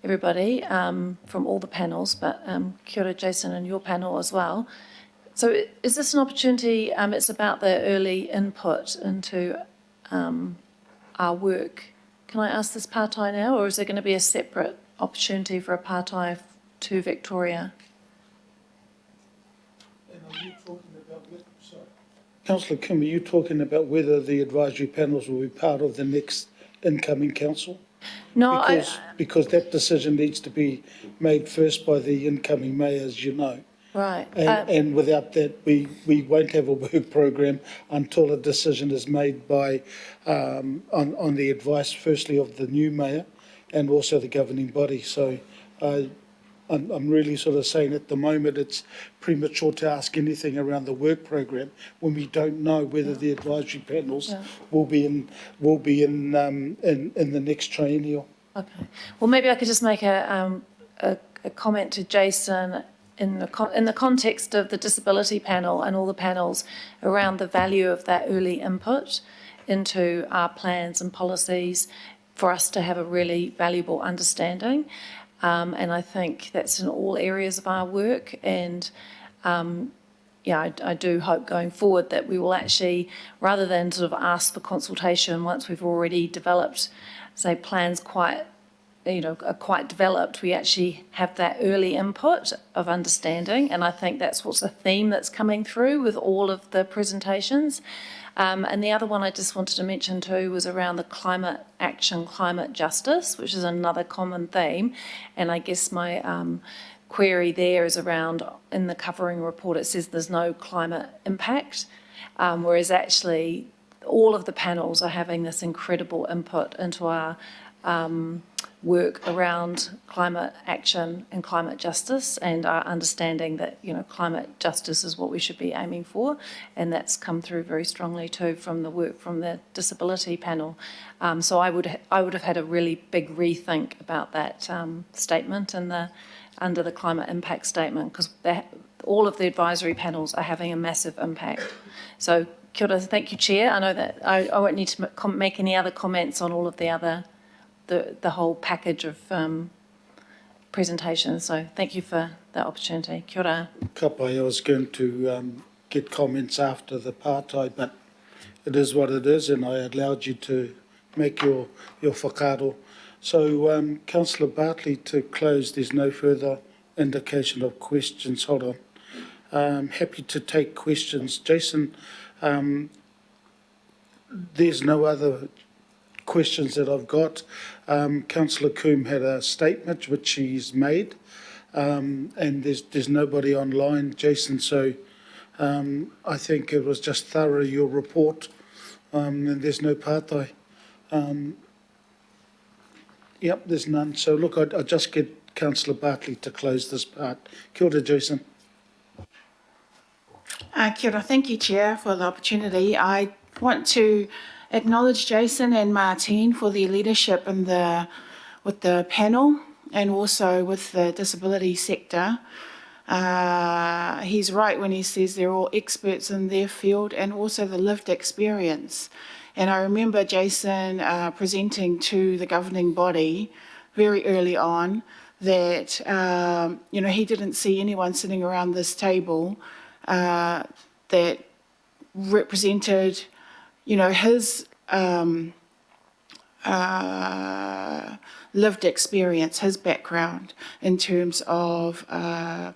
everybody from all the panels, but kia ora, Jason, and your panel as well. So is this an opportunity, it's about the early input into our work. Can I ask this pātai now, or is there going to be a separate opportunity for a pātai to Victoria? And are you talking about, sorry, Councillor Kim, are you talking about whether the advisory panels will be part of the next incoming council? No, because that decision needs to be made first by the incoming mayor, as you know. right. And without that, we won't have a work program until a decision is made by, on the advice, firstly, of the new mayor and also the governing body. So I'm really sort of saying at the moment it's premature to ask anything around the work program when we don't know whether the advisory panels will be in the next triennial. Okay. Well, maybe I could just make a comment to Jason in the context of the disability panel and all the panels around the value of that early input into our plans and policies for us to have a really valuable understanding. And I think that's in all areas of our work. And I do hope going forward that we will actually, rather than sort of ask for consultation once we've already developed, say, plans quite are quite developed, we actually have that early input of understanding, and I think that's what's a theme that's coming through with all of the presentations. And the other one I just wanted to mention too was around the climate action, climate justice, which is another common theme. And I guess my query there is around, in the covering report, it says there's no climate impact, whereas actually all of the panels are having this incredible input into our work around climate action and climate justice, and our understanding that, climate justice is what we should be aiming for, and that's come through very strongly too from the work from the disability panel. So I would have had a really big rethink about that statement and under the climate impact statement, because all of the advisory panels are having a massive impact. So kia ora, thank you, Chair. I know that I won't need to make any other comments on all of the other the whole package of presentations. So thank you for the opportunity. Kia ora. Kapai, I was going to get comments after the partai, but it is what it is, and I allowed you to make your whakaaro. So, Councillor Bartley, to close, there's no further indication of questions. Hold on. Happy to take questions. Jason, there's no other questions that I've got. Councillor Coombe had a statement which he's made, and there's nobody online, Jason, so I think it was just thorough, your report, and there's no partai. Yep, there's none. So look, I just get Councillor Bartley to close this part. Kia ora, Jason. Kia ora. Thank you, Chair, for the opportunity. I want to acknowledge Jason and Martine for their leadership with the panel and also with the disability sector. He's right when he says they're all experts in their field and also the lived experience. And I remember Jason presenting to the governing body very early on that, he didn't see anyone sitting around this table that represented, his lived experience, his background in terms of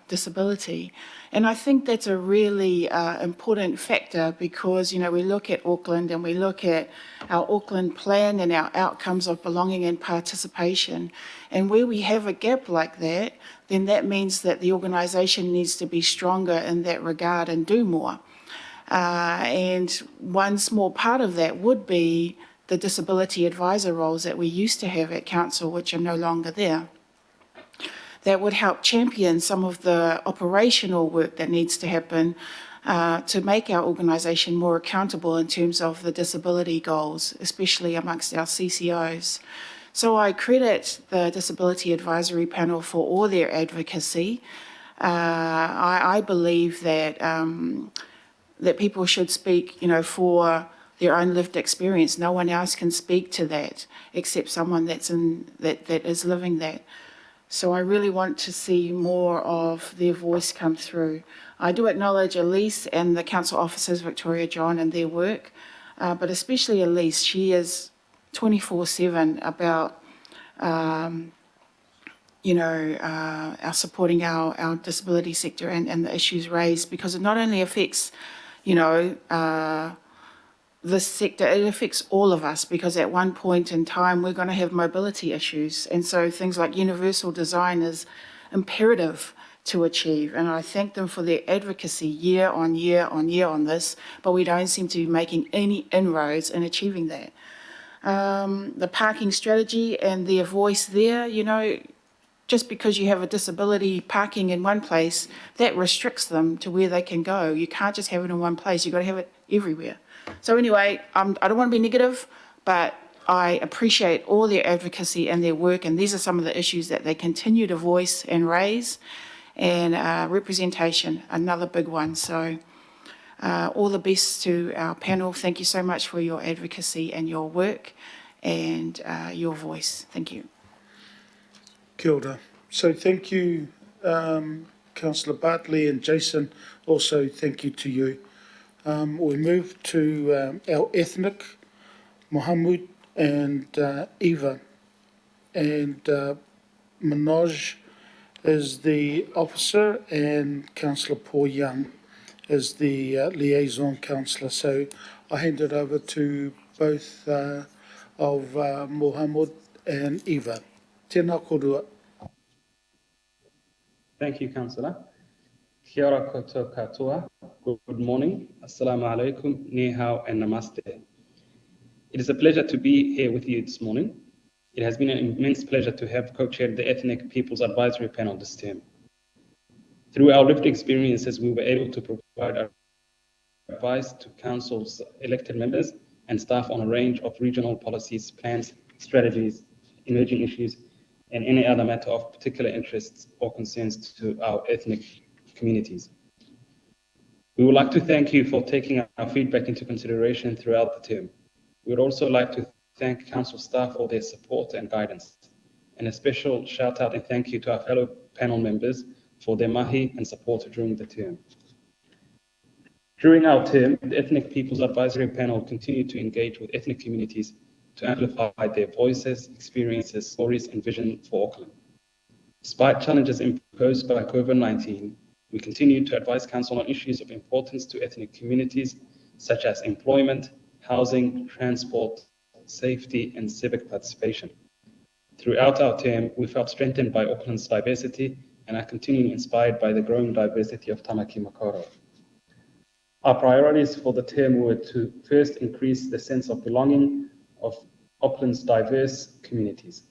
disability. And I think that's a really important factor because, we look at Auckland and we look at our Auckland plan and our outcomes of belonging and participation. And where we have a gap like that, then that means that the organisation needs to be stronger in that regard and do more. And one small part of that would be the disability advisor roles that we used to have at council, which are no longer there. That would help champion some of the operational work that needs to happen to make our organisation more accountable in terms of the disability goals, especially amongst our CCOs. So I credit the Disability Advisory Panel for all their advocacy. I believe that that people should speak, for their own lived experience. No one else can speak to that except someone that is living that. So I really want to see more of their voice come through. I do acknowledge Elise and the council officers, Victoria John, and their work, but especially Elise. She is 24/7 about, our supporting our disability sector and the issues raised, because it not only affects, this sector, it affects all of us, because at one point in time we're going to have mobility issues, and so things like universal design is imperative to achieve. And I thank them for their advocacy year on year on year on this, but we don't seem to be making any inroads in achieving that. The parking strategy and their voice there, just because you have a disability parking in one place, that restricts them to where they can go. You can't just have it in one place, you've got to have it everywhere. So anyway, I don't want to be negative, but I appreciate all their advocacy and their work, and these are some of the issues that they continue to voice and raise. And representation, another big one. So all the best to our panel. Thank you so much for your advocacy and your work and your voice. Thank you. Kia ora. So thank you, Councillor Bartley, and Jason, also thank you to you. We move to our ethnic, Mohammed and Eva. and Manoj is the officer, and Councillor Paul Young is the liaison councillor. So I hand it over to both of Mohammed and Eva. Tēnā korua. Thank you, Councillor. Kia ora koutou katoa. Good morning. Assalamu alaikum, ni hao, and namaste. It is a pleasure to be here with you this morning. It has been an immense pleasure to have co-chaired the Ethnic Peoples Advisory Panel this term. Through our lived experiences, we were able to provide advice to Council's elected members and staff on a range of regional policies, plans, strategies, emerging issues, and any other matter of particular interests or concerns to our ethnic communities. We would like to thank you for taking our feedback into consideration throughout the term. We would also like to thank Council staff for their support and guidance, and a special shout out and thank you to our fellow panel members for their mahi and support during the term. During our term, the Ethnic Peoples Advisory Panel continued to engage with ethnic communities to amplify their voices, experiences, stories, and vision for Auckland. Despite challenges imposed by COVID-19, we continue to advise Council on issues of importance to ethnic communities, such as employment, housing, transport, safety, and civic participation. Throughout our term, we felt strengthened by Auckland's diversity and are continuing inspired by the growing diversity of Tamaki Makaurau. Our priorities for the term were to first increase the sense of belonging of Auckland's diverse communities.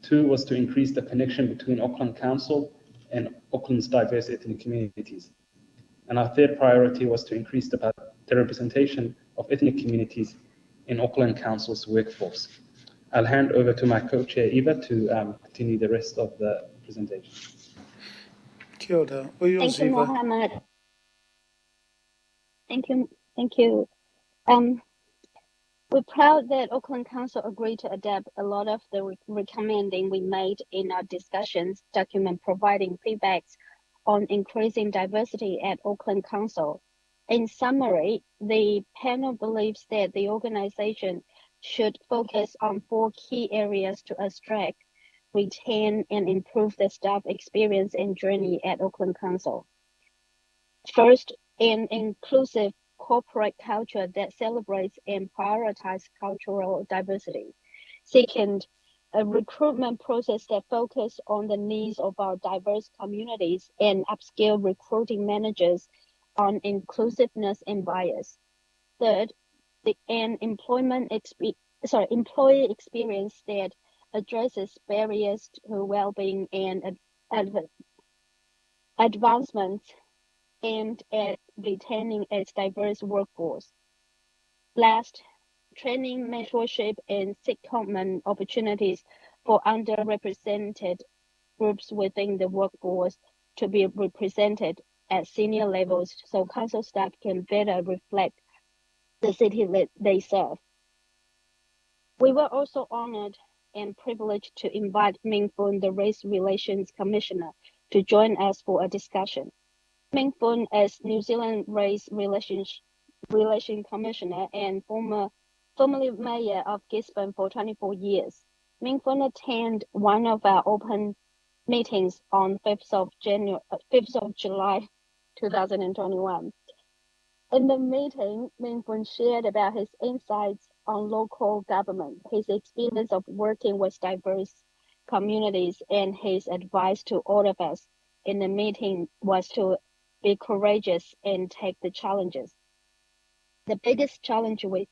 Two was to increase the connection between Auckland Council and Auckland's diverse ethnic communities. And our third priority was to increase the representation of ethnic communities in Auckland Council's workforce. I'll hand over to my co-chair, Eva, to continue the rest of the presentation. Kia ora. Oi, Thank you, Eva. Mohammed. Thank you. We're proud that Auckland Council agreed to adapt a lot of the recommending we made in our discussions document, providing feedbacks on increasing diversity at Auckland Council. In summary, the panel believes that the organization should focus on 4 key areas to attract, retain, and improve the staff experience and journey at Auckland Council. First, an inclusive corporate culture that celebrates and prioritizes cultural diversity. Second, a recruitment process that focuses on the needs of our diverse communities and upskill recruiting managers on inclusiveness and bias. Third, an employee experience that addresses barriers to well-being and advancements aimed at retaining its diverse workforce. Last, training, mentorship, and secondment opportunities for underrepresented groups within the workforce to be represented at senior levels so council staff can better reflect the city they serve. We were also honored and privileged to invite Ming Foon, the Race Relations Commissioner, to join us for a discussion. Ming Foon is New Zealand Race Relations Commissioner and formerly Mayor of Gisborne for 24 years. Ming Foon attended one of our open meetings on 5th of July 2021. In the meeting, Ming Foon shared about his insights on local government, his experience of working with diverse communities, and his advice to all of us in the meeting was to be courageous and take the challenges. The biggest challenge we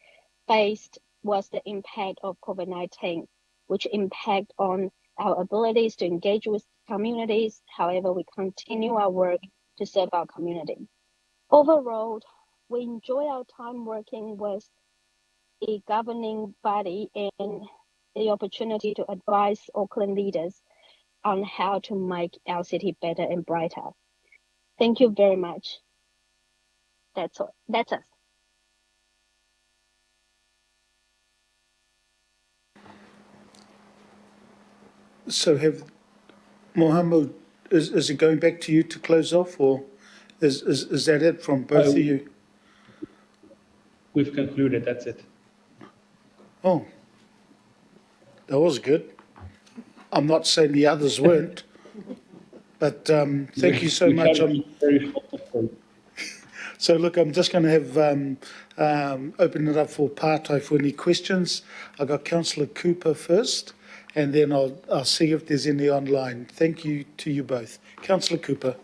faced was the impact of COVID-19, which impact on our abilities to engage with communities. However, we continue our work to serve our community. Overall, we enjoy our time working with a governing body and the opportunity to advise Auckland leaders on how to make our city better and brighter. Thank you very much. That's all. That's us. So Mohammed, is it going back to you to close off, or is that it from both of you? We've concluded, that's it. Oh, that was good. I'm not saying the others weren't, but thank you so We much. try to keep very short. So look, I'm just going to have open it up for Pātai for any questions. I've got Councillor Cooper first, and then I'll see if there's any online. Thank you to you both. Councillor Cooper.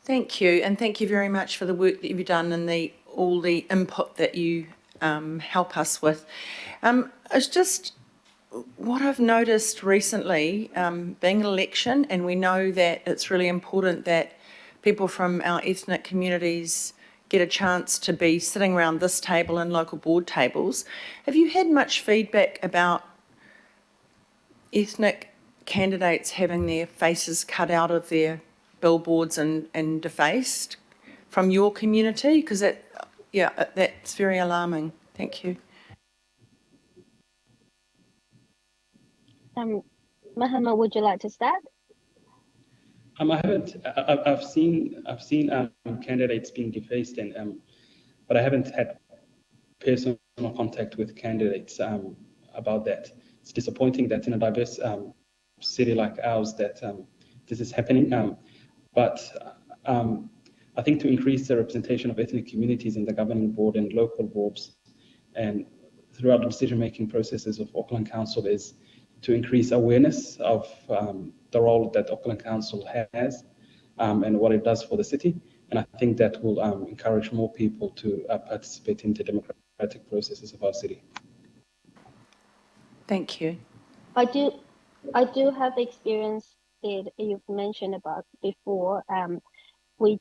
Thank you, and thank you very much for the work that you've done and all the input that you help us with. It's just what I've noticed recently, being an election, and we know that it's really important that people from our ethnic communities get a chance to be sitting around this table and local board tables. Have you had much feedback about ethnic candidates having their faces cut out of their billboards and defaced from your community? Because that's very alarming. Thank you. Mahama, would you like to start? I haven't. I've seen candidates being defaced, but I haven't had personal contact with candidates about that. It's disappointing that in a diverse city like ours that this is happening. But I think to increase the representation of ethnic communities in the governing board and local boards and throughout the decision-making processes of Auckland Council is to increase awareness of the role that Auckland Council has and what it does for the city. And I think that will encourage more people to participate in the democratic processes of our city. Thank you. I do have experience that you've mentioned about before. We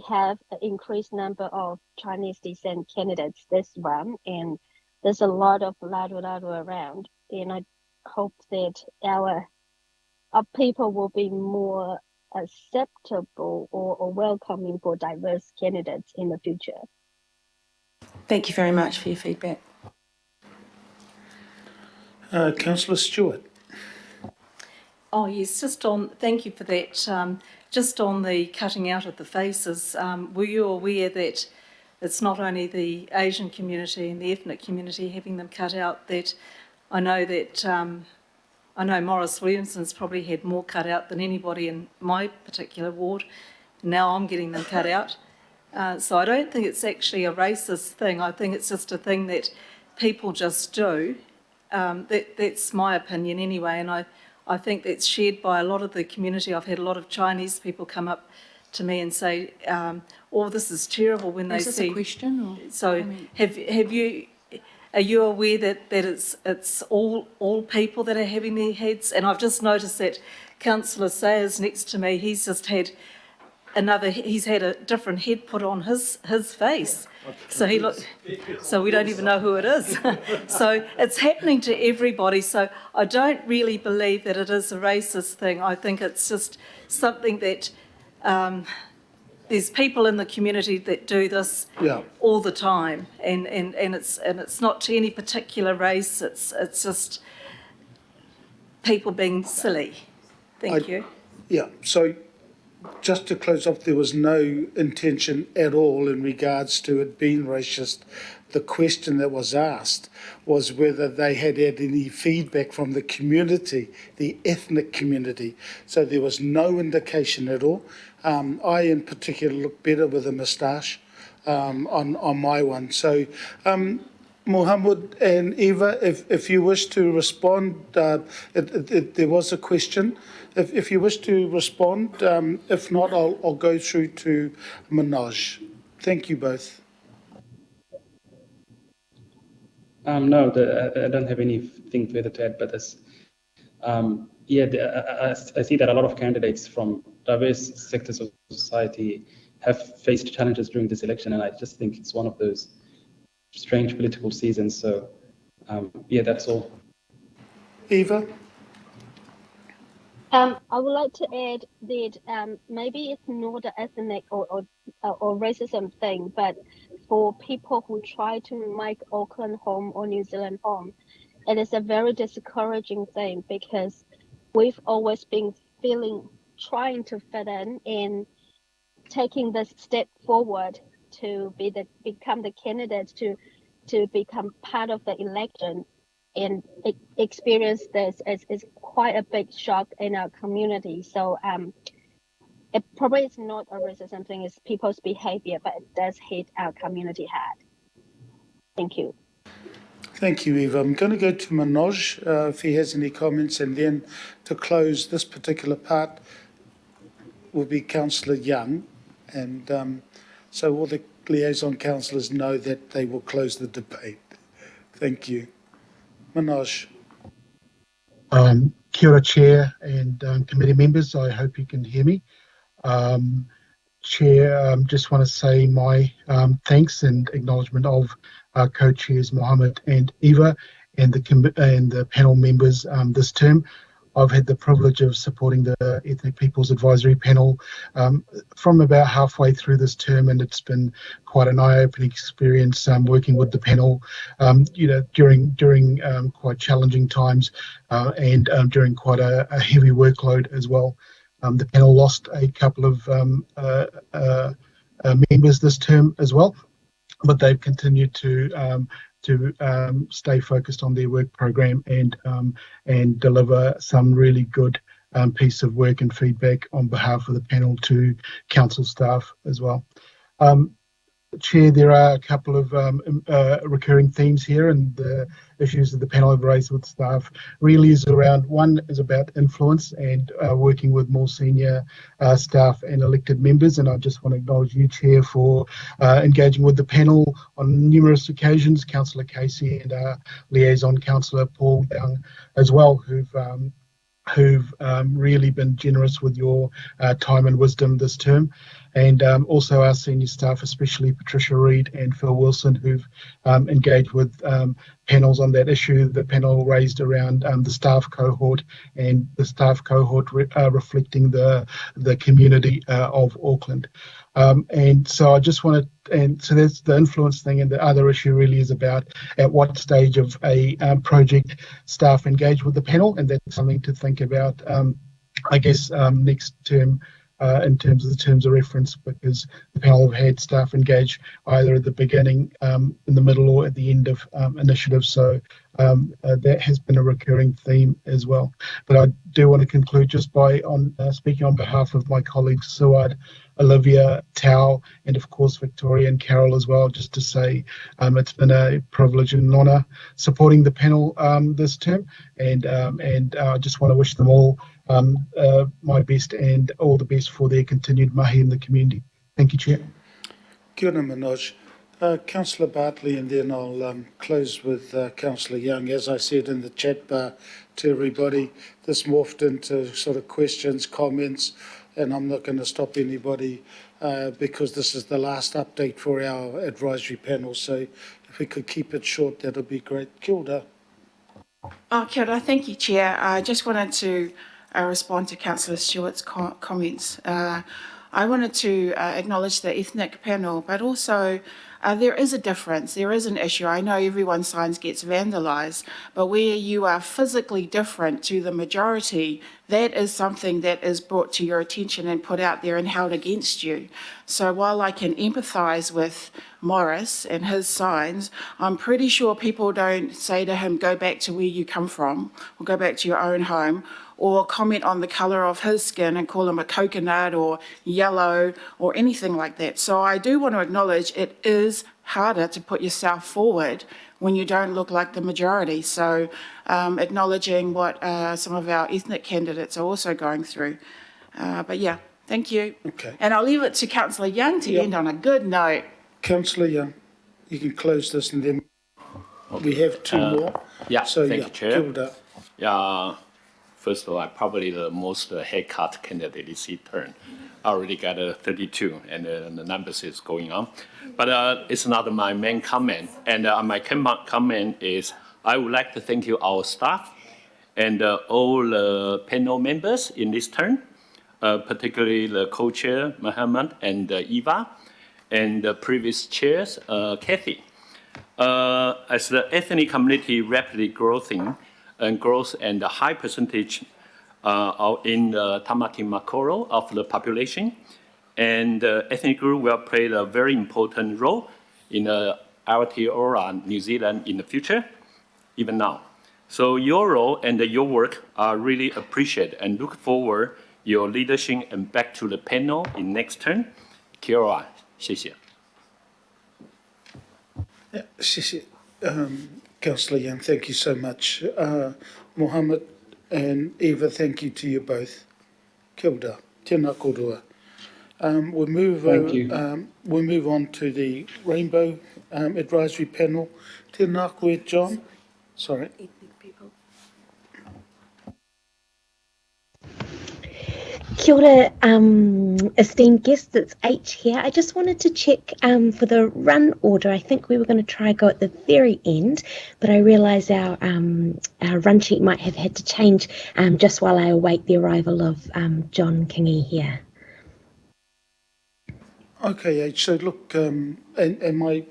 have an increased number of Chinese descent candidates this one, and there's a lot of lado around. And I hope that our people will be more acceptable or welcoming for diverse candidates in the future. Thank you very much for your feedback. Councillor Stewart. Oh, yes, thank you for that. Just on the cutting out of the faces, were you aware that it's not only the Asian community and the ethnic community having them cut out, that I know Morris Williamson's probably had more cut out than anybody in my particular ward. Now I'm getting them cut out. So I don't think it's actually a racist thing. I think it's just a thing that people just do. That's my opinion anyway, and I think that's shared by a lot of the community. I've had a lot of Chinese people come up to me and say, "Oh, this is terrible." When they see. Is this a question? Or, so, are you aware that it's all people that are having their heads? And I've just noticed that Councillor Sayers next to me, he's had a different head put on his face. So we don't even know who it is. So it's happening to everybody. So I don't really believe that it is a racist thing. I think it's just something that there's people in the community that do this all the time, and it's not to any particular race. It's just people being silly. Thank you. Yeah. So, just to close off, there was no intention at all in regards to it being racist. The question that was asked was whether they had any feedback from the community, the ethnic community. So there was no indication at all. I, in particular, look better with a moustache on my one. So, Mohammed and Eva, if you wish to respond, there was a question. If you wish to respond, if not, I'll go through to Manoj. Thank you both. No, I don't have anything further to add, but I see that a lot of candidates from diverse sectors of society have faced challenges during this election, and I just think it's one of those strange political seasons. So, that's all. Eva? I would like to add that maybe it's not an ethnic or racism thing, but for people who try to make Auckland home or New Zealand home, it is a very discouraging thing because we've always been trying to fit in and taking this step forward to become the candidates to become part of the election. and experience this is quite a big shock in our community. So it probably is not a racism thing, it's people's behavior, but it does hit our community hard. Thank you. Thank you, Eva. I'm going to go to Manoj if he has any comments, and then to close this particular part will be Councillor Young. And so all the liaison councillors know that they will close the debate. Thank you. Manoj. Kia ora, Chair and committee members. I hope you can hear me. Chair, just want to say my thanks and acknowledgement of our co-chairs Mohammed and Eva and the panel members this term. I've had the privilege of supporting the Ethnic Peoples Advisory Panel from about halfway through this term, and it's been quite an eye-opening experience working with the panel, during quite challenging times and during quite a heavy workload as well. The panel lost a couple of members this term as well, but they've continued to stay focused on their work program and deliver some really good piece of work and feedback on behalf of the panel to council staff as well. Chair, there are a couple of recurring themes here, and the issues that the panel have raised with staff really is around, one is about influence and working with more senior staff and elected members, and I just want to acknowledge you, Chair, for engaging with the panel on numerous occasions, Councillor Casey and Liaison Counselor Paul Young as well, who've really been generous with your time and wisdom this term. And also our senior staff, especially Patricia Reid and Phil Wilson, who've engaged with panels on that issue. The panel raised around the staff cohort, and the staff cohort reflecting the community of Auckland. And so I just want to, and so that's the influence thing, and the other issue really is about at what stage of a project staff engage with the panel, and that's something to think about, I guess, next term. In terms of the terms of reference, because the panel have had staff engage either at the beginning, in the middle, or at the end of initiatives. So that has been a recurring theme as well. But I do want to conclude just by speaking on behalf of my colleagues Suad, Olivia, Tao, and of course Victoria and Carol as well, just to say it's been a privilege and an honour supporting the panel this term, and I just want to wish them all my best and all the best for their continued mahi in the community. Thank you, Chair. Kia ora, Manoj. Councillor Bartley, and then I'll close with Councillor Young. As I said in the chat bar to everybody, this morphed into sort of questions, comments, and I'm not going to stop anybody because this is the last update for our advisory panel. So if we could keep it short, that would be great. Kia ora. Kia ora. Thank you, Chair. I just wanted to respond to Councillor Stewart's comments. I wanted to acknowledge the ethnic panel, but also there is a difference. There is an issue. I know everyone's signs gets vandalised, but where you are physically different to the majority, that is something that is brought to your attention and put out there and held against you. So while I can empathise with Morris and his signs, I'm pretty sure people don't say to him, go back to where you come from, or go back to your own home, or comment on the colour of his skin and call him a coconut or yellow or anything like that. So I do want to acknowledge it is harder to put yourself forward when you don't look like the majority. So acknowledging what some of our ethnic candidates are also going through. But yeah, thank you. Okay. And I'll leave it to Councillor Young to end on a good note. Councillor Young, you can close this, and then we have two more. Yeah, so, thank you, Chair. Kia ora. Yeah, first of all, I'm probably the most haircut candidate this turn. I already got 32, and the numbers is going on. But it's not my main comment. And my comment is, I would like to thank you, our staff, and all panel members in this turn, particularly the co-chair, Mohammed, and Eva, and the previous chairs, Kathy. As the ethnic community rapidly growing and a high percentage in the Tamaki Makaurau of the population, and ethnic group will play a very important role in Aotearoa, New Zealand in the future, even now. So your role and your work are really appreciated and look forward your leadership and back to the panel in next turn. Kia ora. 谢谢. Councillor Young, thank you so much. Mohammed and Eva, thank you to you both. Kia ora. Tēnā korua. Thank you. We'll move on to the Rainbow Advisory Panel. Tēnā koe, John. Sorry. Kia ora, esteemed guests, it's H here. I just wanted to check for the run order. I think we were going to try go at the very end, but I realise our run sheet might have had to change just while I await the arrival of John Kingi here. Okay, H. So look, am I...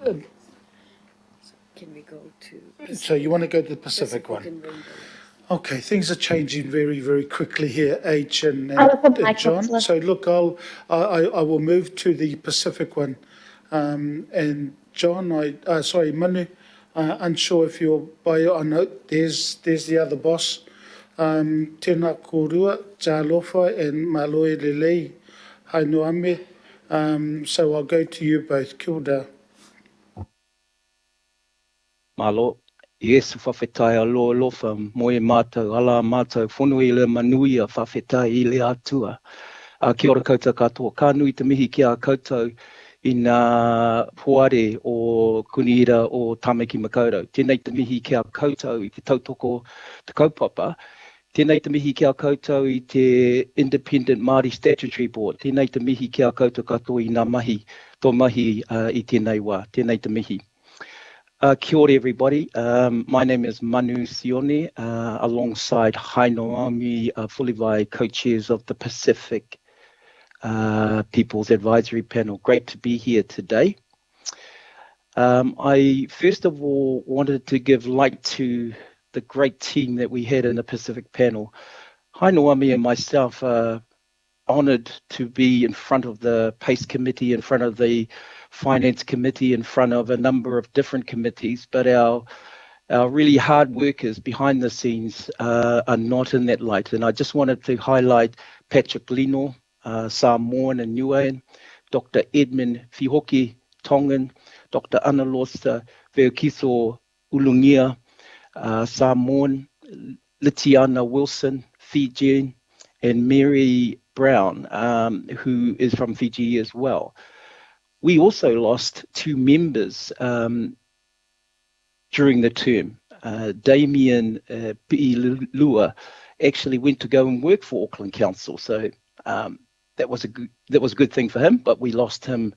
Can we go to... So you want to go to the Pacific one? Okay, things are changing very, very quickly here, H and John. So look, I will move to the Pacific one. And John, Manu, unsure if you're by. I know there's the other boss. Tēnā korua, Tālofa and Maloe Lelei, hai noame. So I'll go to you both. Kia ora. Malo. Yes, whawhetai aloha lofa moe mātou, ala mātou, whonu i le manui a whawhetai I le atua. Kia ora koutou katoa, ka nui te mihi ki a koutou I ngā poare o Kuniira o Tāmaki Makaurau. Tēnei te mihi ki a koutou I te tautoko te kaupapa. Tēnei te mihi ki a koutou I te Independent Māori Statutory Board. Tēnei te mihi ki a koutou katoa I ngā mahi, tō mahi I tēnei wā. Tēnei te mihi. Kia ora everybody, my name is Manu Sione, alongside Hainoami Fuliwai, co-chairs of the Pacific People's Advisory Panel. Great to be here today. I first of all wanted to give light to the great team that we had in the Pacific Panel. Hainoami and myself are honoured to be in front of the PACE Committee, in front of the Finance Committee, in front of a number of different committees, but our really hard workers behind the scenes are not in that light. And I just wanted to highlight Patrick Lino, Samoan and Niuean, Dr. Edmund Fihoki Tongan, Dr. Analosa Veokiso Ulungia, Samoan, Litiana Wilson, Fijian, and Mary Brown, who is from Fiji as well. We also lost two members during the term. Damien Lua actually went to go and work for Auckland Council, so that was a good thing for him. But we lost him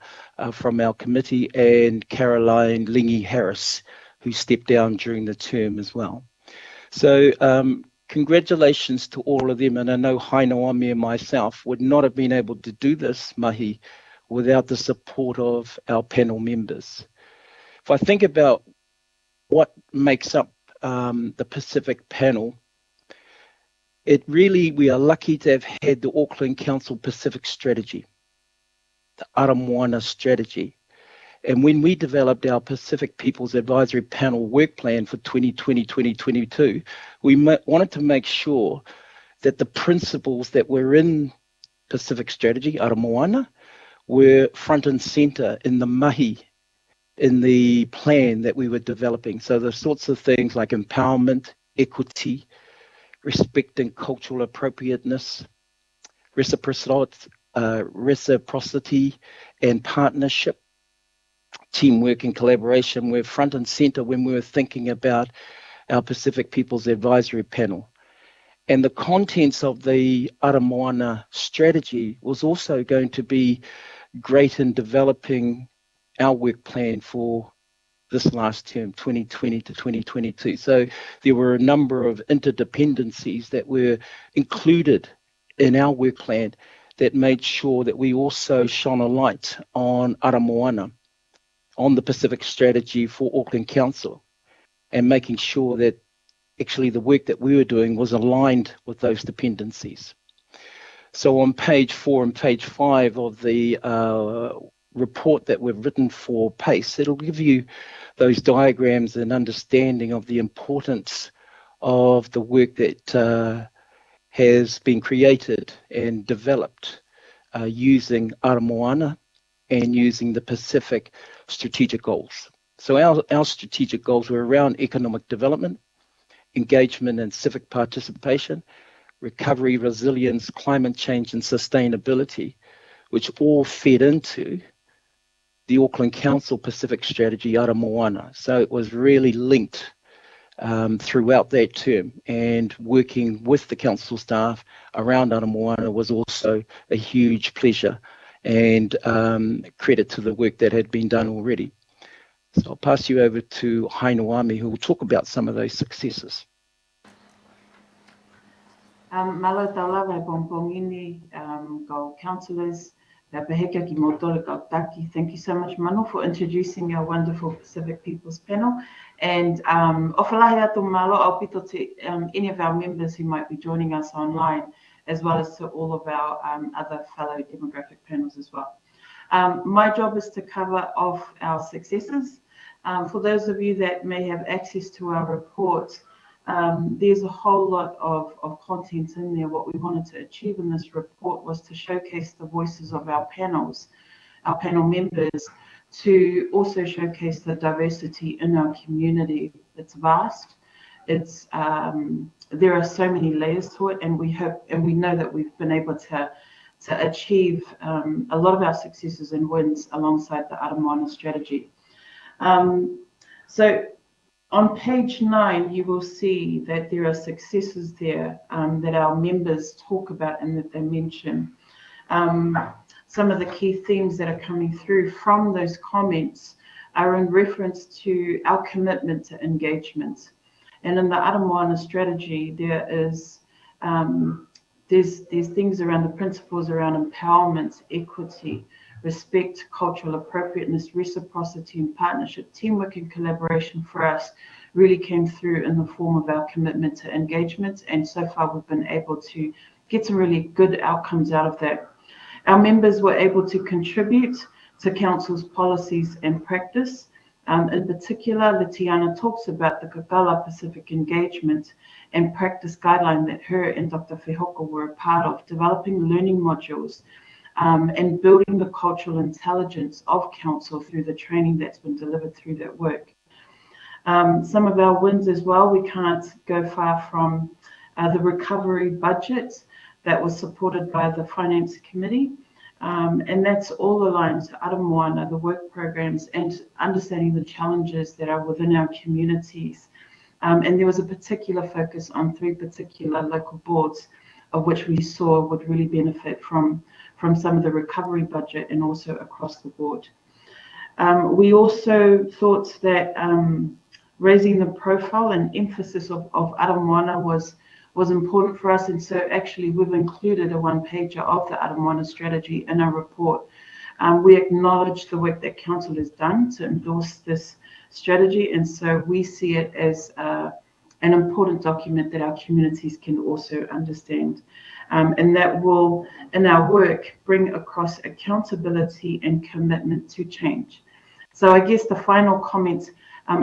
from our committee, and Caroline Lingy Harris, who stepped down during the term as well. So congratulations to all of them, and I know Hainoami and myself would not have been able to do this mahi without the support of our panel members. If I think about what makes up the Pacific Panel, we are lucky to have had the Auckland Council Pacific Strategy, the Ara Moana strategy. And when we developed our Pacific People's Advisory Panel work plan for 2020-2022, we wanted to make sure that the principles that were in Pacific Strategy, Ara Moana, were front and centre in the mahi, in the plan that we were developing. So the sorts of things like empowerment, equity, respecting cultural appropriateness, reciprocity and partnership, teamwork and collaboration were front and centre when we were thinking about our Pacific People's Advisory Panel. And the contents of the Ara Moana strategy was also going to be great in developing our work plan for this last term, 2020 to 2022. So there were a number of interdependencies that were included in our work plan that made sure that we also shone a light on Ara Moana, on the Pacific strategy for Auckland Council, and making sure that actually the work that we were doing was aligned with those dependencies. So on page 4 and page 5 of the report that we've written for PACE, it'll give you those diagrams and understanding of the importance of the work that has been created and developed using Aramoana and using the Pacific strategic goals. So our strategic goals were around economic development, engagement and civic participation, recovery, resilience, climate change and sustainability, which all fed into the Auckland Council Pacific Strategy, Aramoana. So it was really linked throughout that term, and working with the council staff around Aramoana was also a huge pleasure and credit to the work that had been done already. So I'll pass you over to Hainoami, who will talk about some of those successes. Malo taulawa e pompongini, go councillors, Peheka ki Motore Kautaki. Thank you so much, Manu, for introducing our wonderful Pacific Peoples panel. And ofalahi atu malo au pito to any of our members who might be joining us online, as well as to all of our other fellow demographic panels as well. My job is to cover off our successes. For those of you that may have access to our report, there's a whole lot of content in there. What we wanted to achieve in this report was to showcase the voices of our panels, our panel members, to also showcase the diversity in our community. It's vast. It's there are so many layers to it, and we hope and we know that we've been able to achieve a lot of our successes and wins alongside the Aramoana strategy. So on page 9, you will see that there are successes there that our members talk about and that they mention. Some of the key themes that are coming through from those comments are in reference to our commitment to engagement. And in the Aramoana strategy, there is there's things around the principles around empowerment, equity, respect, cultural appropriateness, reciprocity and partnership, teamwork and collaboration for us really came through in the form of our commitment to engagement. And so far we've been able to get some really good outcomes out of that. Our members were able to contribute to Council's policies and practice. In particular, Letiana talks about the Kakala Pacific Engagement and Practice Guideline that her and Dr. Fehoko were a part of, developing learning modules and building the cultural intelligence of Council through the training that's been delivered through that work. Some of our wins as well, we can't go far from the recovery budget that was supported by the Finance Committee. And that's all aligned to Aramoana, the work programs, and understanding the challenges that are within our communities. And there was a particular focus on 3 particular local boards, of which we saw would really benefit from some of the recovery budget and also across the board. We also thought that raising the profile and emphasis of Aramoana was important for us, and so actually we've included a one-pager of the Aramoana strategy in our report. We acknowledge the work that Council has done to endorse this strategy, and so we see it as an important document that our communities can also understand, and that will, in our work, bring across accountability and commitment to change. So I guess the final comment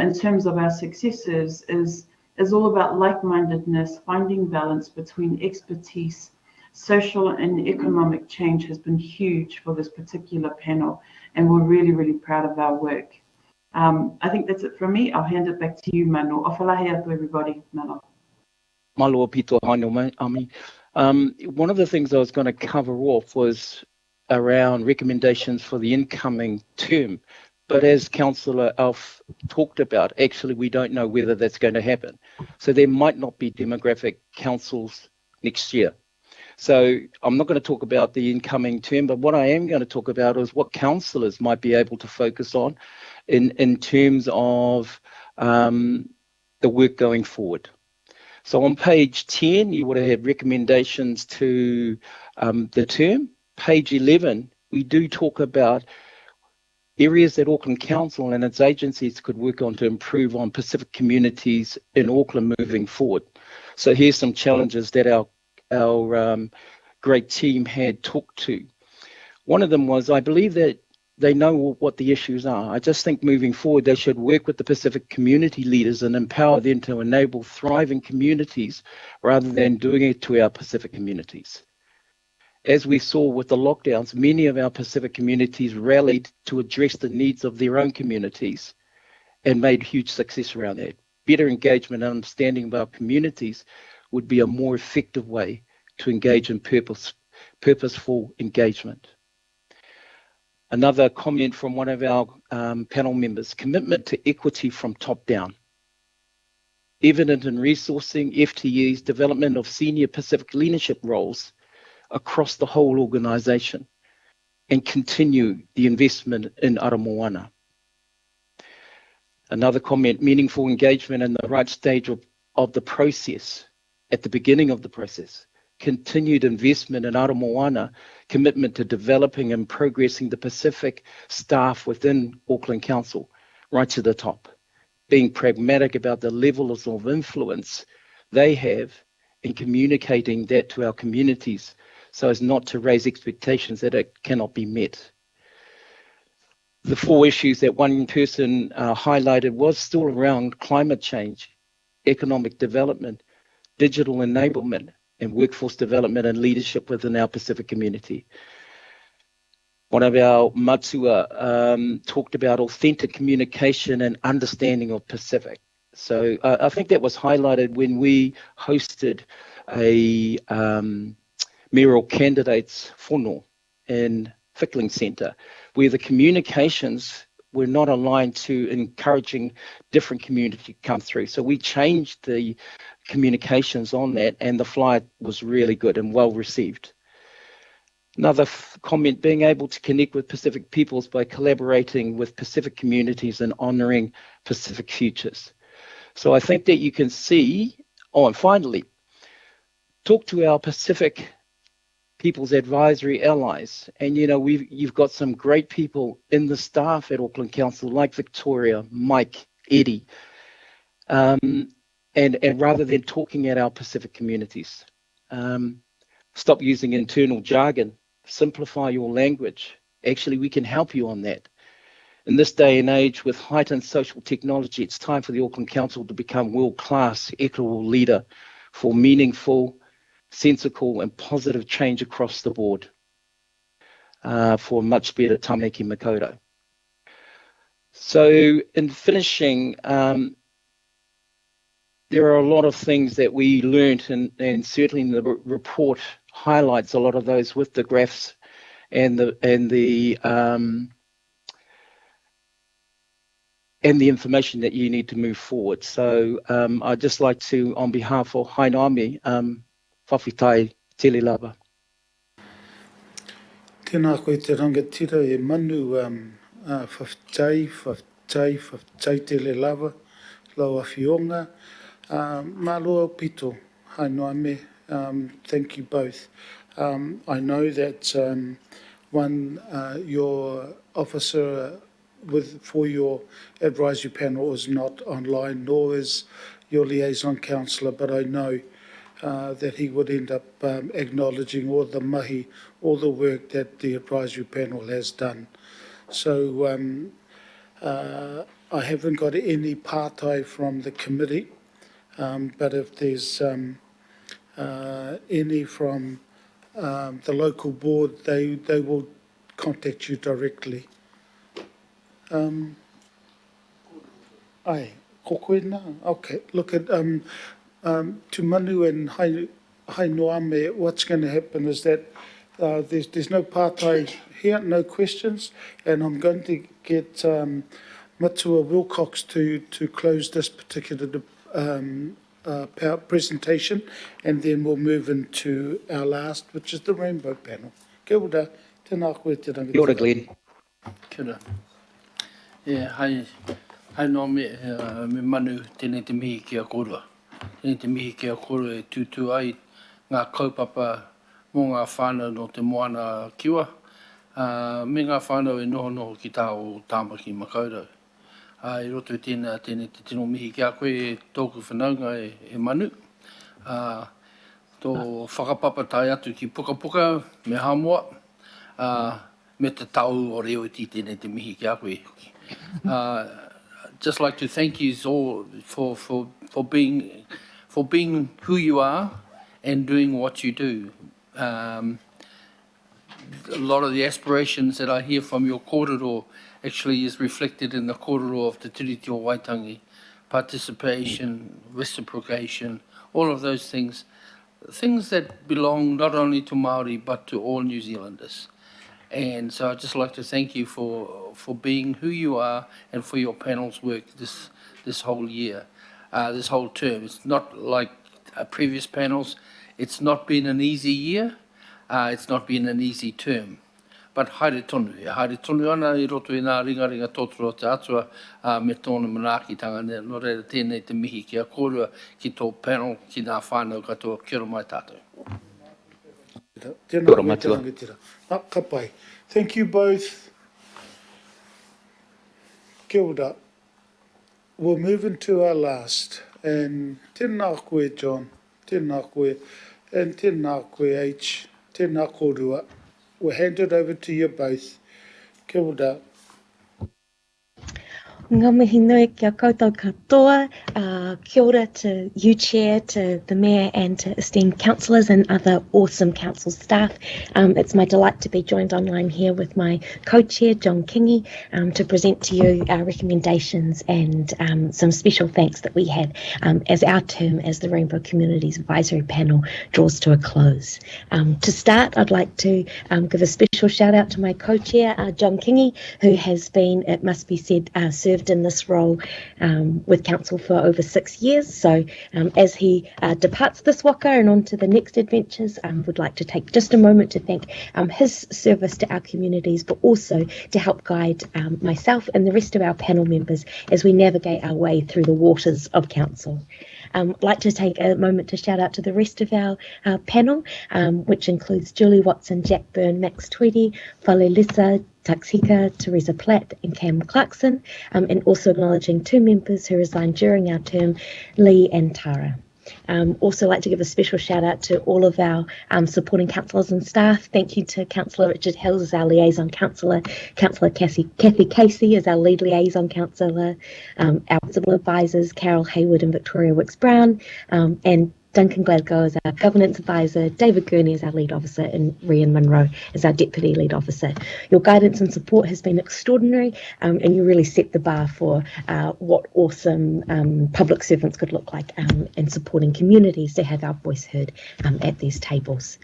in terms of our successes is all about like-mindedness, finding balance between expertise. Social and economic change has been huge for this particular panel, and we're really, really proud of our work. I think that's it from me. I'll hand it back to you, Manu. Ofalahi atu everybody, Manu. Malo pito Hainoami. One of the things I was going to cover off was around recommendations for the incoming term. But as Councillor Alf talked about, actually we don't know whether that's going to happen. So there might not be demographic councils next year. So I'm not going to talk about the incoming term, but what I am going to talk about is what councillors might be able to focus on in terms of the work going forward. So on page 10, you would have had recommendations to the term. Page 11, we do talk about areas that Auckland Council and its agencies could work on to improve on Pacific communities in Auckland moving forward. So here's some challenges that our great team had talked to. One of them was, I believe that they know what the issues are. I just think moving forward, they should work with the Pacific community leaders and empower them to enable thriving communities rather than doing it to our Pacific communities. As we saw with the lockdowns, many of our Pacific communities rallied to address the needs of their own communities and made huge success around that. Better engagement and understanding of our communities would be a more effective way to engage in purposeful engagement. Another comment from one of our panel members, commitment to equity from top down. Evident in resourcing, FTEs, development of senior Pacific leadership roles across the whole organisation, and continue the investment in Ara Moana. Another comment, meaningful engagement in the right stage of the process, at the beginning of the process. Continued investment in Ara Moana, commitment to developing and progressing the Pacific staff within Auckland Council, right to the top. Being pragmatic about the levels of influence they have in communicating that to our communities so as not to raise expectations that it cannot be met. The 4 issues that one person highlighted was still around climate change, economic development, digital enablement, and workforce development and leadership within our Pacific community. One of our matua talked about authentic communication and understanding of Pacific. So I think that was highlighted when we hosted a mayoral candidates whono in Fickling Centre, where the communications were not aligned to encouraging different communities to come through. So we changed the communications on that, and the flyer was really good and well received. Another comment, being able to connect with Pacific peoples by collaborating with Pacific communities and honouring Pacific futures. So I think that you can see, and finally, talk to our Pacific People's Advisory allies. And, you've got some great people in the staff at Auckland Council, like Victoria, Mike, Eddie, and rather than talking at our Pacific communities, stop using internal jargon, simplify your language. Actually, we can help you on that. In this day and age, with heightened social technology, it's time for the Auckland Council to become world-class, equitable leader for meaningful, sensible and positive change across the board for much better tamariki makaurau. So in finishing, there are a lot of things that we learnt, and certainly the report highlights a lot of those with the graphs and the information that you need to move forward. So I'd just like to, on behalf of Hainaami, whawhitai tele lava. Tēnā koe te rangatira e manu whawhitai tele lava, lau awhionga. Māloa pito, hainoame, thank you both. I know that your officer for your advisory panel is not online, nor is your liaison counsellor, but I know that he would end up acknowledging all the mahi, all the work that the advisory panel has done. So I haven't got any pārtai from the committee, but if there's any from the local board, they will contact you directly. Ai, ko koe nā? Okay, look at to Manu and Hainoame, what's going to happen is that there's no pārtai here, no questions, and I'm going to get Matua Wilcox to close this particular presentation, and then we'll move into our last, which is the rainbow panel. Kia ora, tēnā koe te rangatira. Kia ora, Glenn. Kia ora. Hai no me manu tēnei te mihi kia korua. Tēnei te mihi kia korua e tūtū ai ngā kaupapa mō ngā whānau no te moana kiwa. Me ngā whānau e noho ki tā o tāmaki makaurau. I roto tēnei te tino mihi kia koe e tōku whanaunga e manu. Tō whakapapa tai atu ki puka puka me hamoa. me te tau o reo i tēnei te mihi ki a koe. Just like to thank you all for being who you are and doing what you do. A lot of the aspirations that I hear from your kōrero actually is reflected in the kōrero of Te Tiriti o Waitangi. Participation, reciprocation, all of those things that belong not only to Māori but to all New Zealanders. And so I'd just like to thank you for being who you are and for your panel's work this whole year, this whole term. It's not like previous panels. It's not been an easy year. It's not been an easy term. But haere tonu ana I roto I nā ringa tōtoro te atua me tōna manaakitanga no reira tēnei te mihi kia kōrua ki tō panel ki nā whānau katoa. Kia ora mai tātou. Tēnā koe te rangatira. Ka pai. Thank you both. Kia ora. We'll move into our last. And tēnā koe, John. Tēnā koe. And tēnā koe, H. Tēnā kōrua. We'll hand it over to you both. Kia ora. Ngā mihi nui kia koutou katoa. Kia ora to you, Chair, to the Mayor and to esteemed councillors and other awesome council staff. It's my delight to be joined online here with my co-chair, John Kingi, to present to you our recommendations and some special thanks that we had as our term as the Rainbow Communities Advisory Panel draws to a close. To start, I'd like to give a special shout out to my co-chair, John Kingi, who has been, it must be said, served in this role with council for over 6 years. So as he departs this waka and on to the next adventures, would like to take just a moment to thank his service to our communities, but also to help guide myself and the rest of our panel members as we navigate our way through the waters of council. I'd like to take a moment to shout out to the rest of our panel, which includes Julie Watson, Jack Byrne, Max Tweedy, Whale Lisa, Taxika, Teresa Platt and Cam Clarkson, and also acknowledging 2 members who resigned during our term, Lee and Tara. Also like to give a special shout out to all of our supporting councillors and staff. Thank you to Councillor Richard Hills as our Liaison Counsellor, Councillor Kathy Casey as our Lead Liaison Counsellor, our Principal Advisors, Carol Hayward and Victoria Wicks-Brown, and Duncan Glasgow as our Governance Advisor, David Gurney as our Lead Officer, and Rian Munro as our Deputy Lead Officer. Your guidance and support has been extraordinary, and you really set the bar for what awesome public servants could look like in supporting communities to have our voice heard at these tables.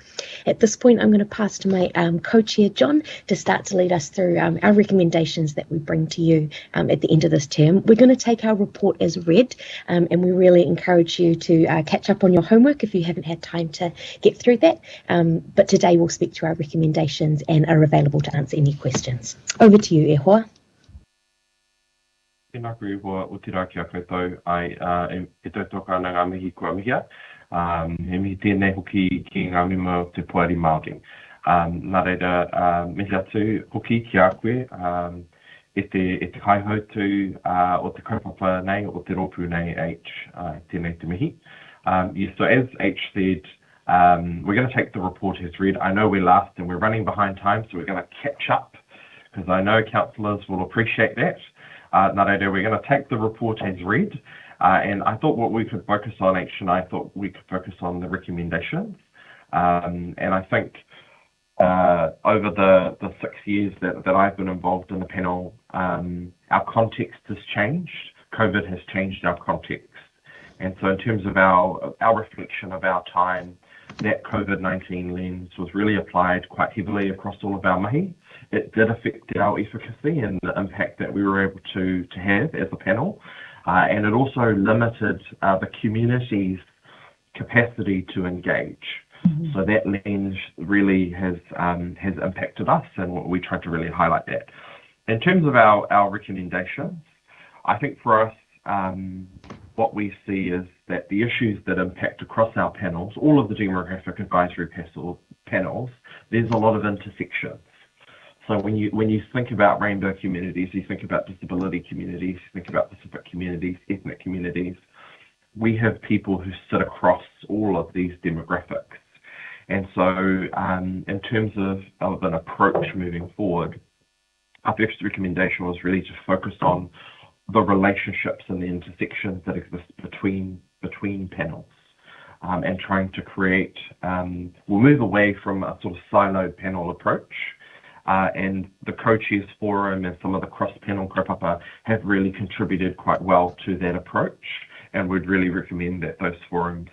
At this point, I'm going to pass to my co-chair, John, to start to lead us through our recommendations that we bring to you at the end of this term. We're going to take our report as read, and we really encourage you to catch up on your homework if you haven't had time to get through that. But today we'll speak to our recommendations and are available to answer any questions. Over to you, E Hoa. Tēnā koe hoa o te rā kia koutou ai e tautoka ana ngā mihi kua mihia. He mihi tēnei hoki ki ngā mima o te Puari Māori. Nā reira, mihi atu hoki ki a koe e te kaihautu o te kaupapa nei, o te rōpū nei H, tēnei te mihi. Yes, so as H said, we're going to take the report as read. I know we're last and we're running behind time, so we're going to catch up because I know councillors will appreciate that. We're going to take the report as read, and I thought what we could focus on, H and I thought we could focus on the recommendations. And I think over the 6 years that I've been involved in the panel, our context has changed. COVID has changed our context. And so in terms of our reflection of our time, that COVID-19 lens was really applied quite heavily across all of our mahi. It did affect our efficacy and the impact that we were able to have as a panel. And it also limited the community's capacity to engage. Mm-hmm. So that lens really has impacted us, and we tried to really highlight that. In terms of our recommendations, I think for us, what we see is that the issues that impact across our panels, all of the demographic advisory panels, there's a lot of intersections. So when you think about rainbow communities, you think about disability communities, you think about Pacific communities, ethnic communities, we have people who sit across all of these demographics. And so in terms of an approach moving forward, our first recommendation was really to focus on the relationships and the intersections that exist between panels, and trying to create, we'll move away from a sort of siloed panel approach, and the co-chairs forum and some of the cross-panel kaupapa have really contributed quite well to that approach, and we'd really recommend that those forums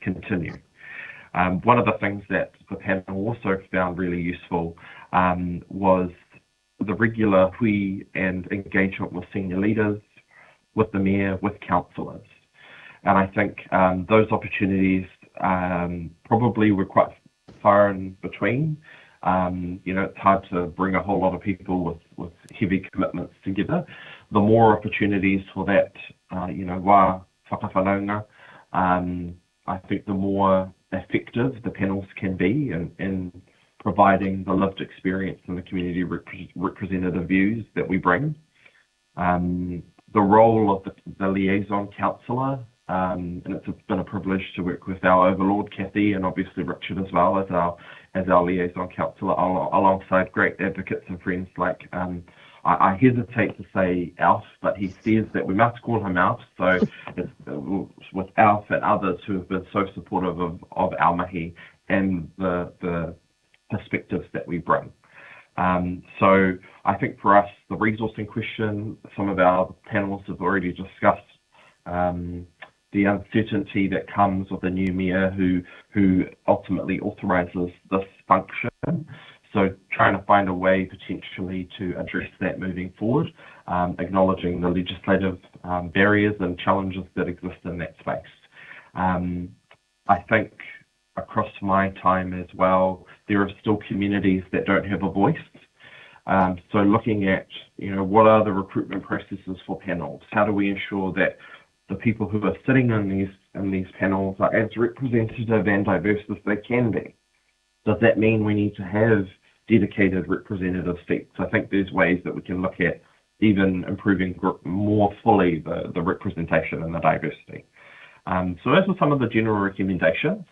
continue. One of the things that the panel also found really useful was the regular hui and engagement with senior leaders, with the mayor, with councillors. And I think those opportunities probably were quite far in between. It's hard to bring a whole lot of people with heavy commitments together. The more opportunities for that, wā whakawhanaunga, I think the more effective the panels can be in providing the lived experience and the community representative views that we bring. The role of the Liaison Counselor, and it's been a privilege to work with our overlord, Kathy, and obviously Richard as well as our Liaison Counselor, alongside great advocates and friends like, I hesitate to say Alf, but he says that we must call him Alf, so it's with Alf and others who have been so supportive of our mahi and the perspectives that we bring. So I think for us, the resourcing question, some of our panels have already discussed the uncertainty that comes with a new mayor who ultimately authorises this function. So trying to find a way potentially to address that moving forward, acknowledging the legislative barriers and challenges that exist in that space. I think across my time as well, there are still communities that don't have a voice. So looking at, what are the recruitment processes for panels? How do we ensure that the people who are sitting in these panels are as representative and diverse as they can be? Does that mean we need to have dedicated representative seats? I think there's ways that we can look at even improving more fully the representation and the diversity. So those are some of the general recommendations.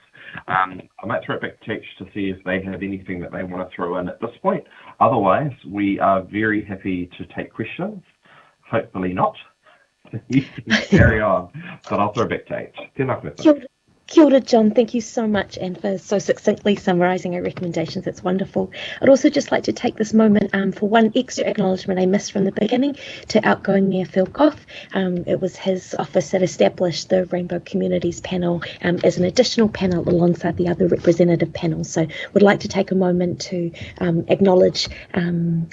I might throw it back to Teach to see if they have anything that they want to throw in at this point. Otherwise, we are very happy to take questions. Hopefully not. You can carry on, but I'll throw it back to Teach. Tēnā koe. Kia ora, John. Thank you so much and for so succinctly summarising our recommendations. It's wonderful. I'd also just like to take this moment for one extra acknowledgement I missed from the beginning to outgoing Mayor Phil Goff. It was his office that established the Rainbow Communities panel as an additional panel alongside the other representative panels. So would like to take a moment to acknowledge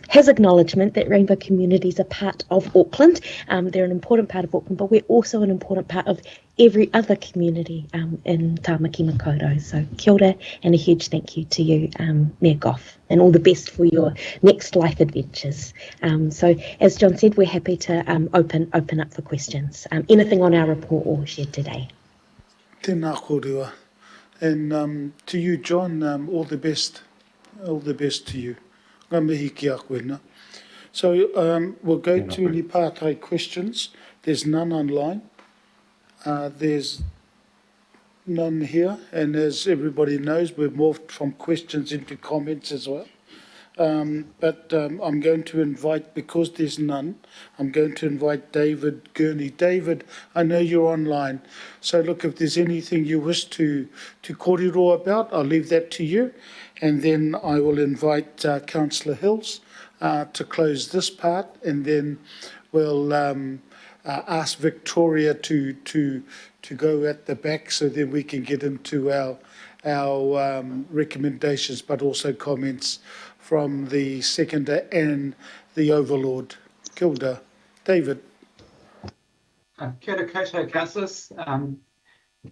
his acknowledgement that Rainbow Communities are part of Auckland. They're an important part of Auckland, but we're also an important part of every other community in Tāmaki Makaurau. So kia ora and a huge thank you to you, Mayor Goff, and all the best for your next life adventures. So as John said, we're happy to open up for questions. Anything on our report or shared today? Tēnā kōrua. And to you, John, all the best. All the best to you. Ngā mihi ki a koe. So we'll go to any pātai questions. There's none online. There's none here, and as everybody knows, we've morphed from questions into comments as well. But I'm going to invite, because there's none, I'm going to invite David Gurney. David, I know you're online, so look, if there's anything you wish to kōrero about, I'll leave that to you, and then I will invite Councillor Hills to close this part, and then we'll ask Victoria to go at the back, so then we can get into our recommendations, but also comments from the seconder and the overlord. Kia ora. David. Kia ora koutou, councillors.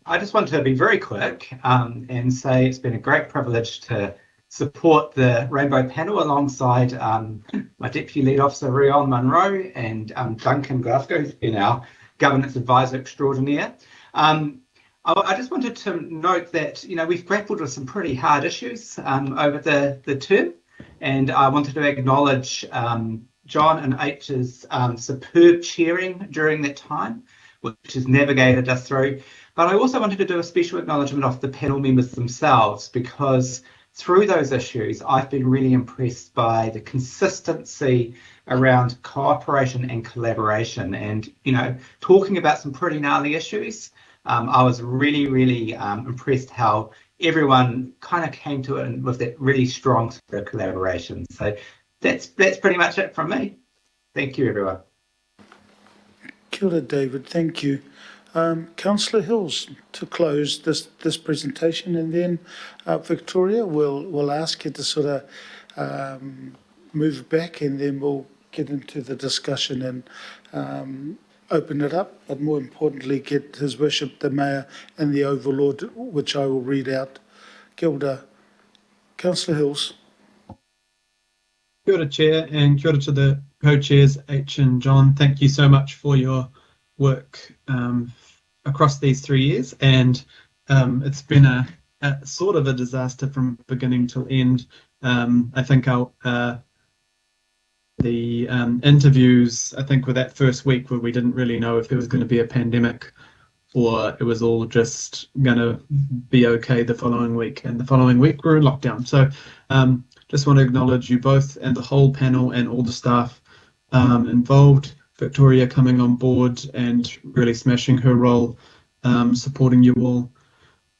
I just want to be very quick and say it's been a great privilege to support the Rainbow Panel alongside my Deputy Lead Officer, Rion Munro, and Duncan Glasgow, who's been our Governance Advisor Extraordinaire. I just wanted to note that, we've grappled with some pretty hard issues over the term, and I wanted to acknowledge John and H's superb chairing during that time, which has navigated us through. But I also wanted to do a special acknowledgement of the panel members themselves, because through those issues, I've been really impressed by the consistency around cooperation and collaboration, and talking about some pretty gnarly issues. I was really impressed how everyone kind of came to it with that really strong spirit of collaboration. So that's pretty much it from me. Thank you, everyone. Kia ora, David. Thank you. Councillor Hills, to close this presentation, and then Victoria, we'll ask you to sort of move back, and then we'll get into the discussion and open it up, but more importantly, get His Worship the Mayor and the Overlord, which I will read out. Kia ora. Councillor Hills. Kia ora, Chair, and kia ora to the co-chairs, H and John. Thank you so much for your work across these 3 years, and it's been a sort of a disaster from beginning till end. I think the interviews, I think, were that first week where we didn't really know if there was going to be a pandemic or it was all just going to be okay the following week, and the following week we're in lockdown. So just want to acknowledge you both and the whole panel and all the staff involved. Victoria coming on board and really smashing her role, supporting you all.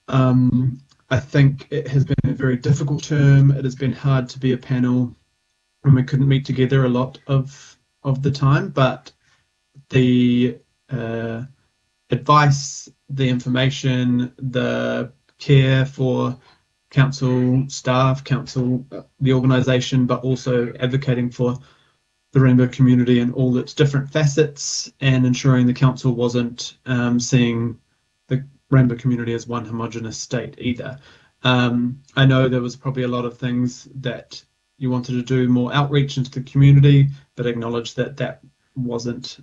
I think it has been a very difficult term. It has been hard to be a panel when we couldn't meet together a lot of the time, but the advice, the information, the care for council staff, council, the organisation, but also advocating for the rainbow community and all its different facets, and ensuring the council wasn't seeing the rainbow community as one homogenous state either. I know there was probably a lot of things that you wanted to do, more outreach into the community, but acknowledge that that wasn't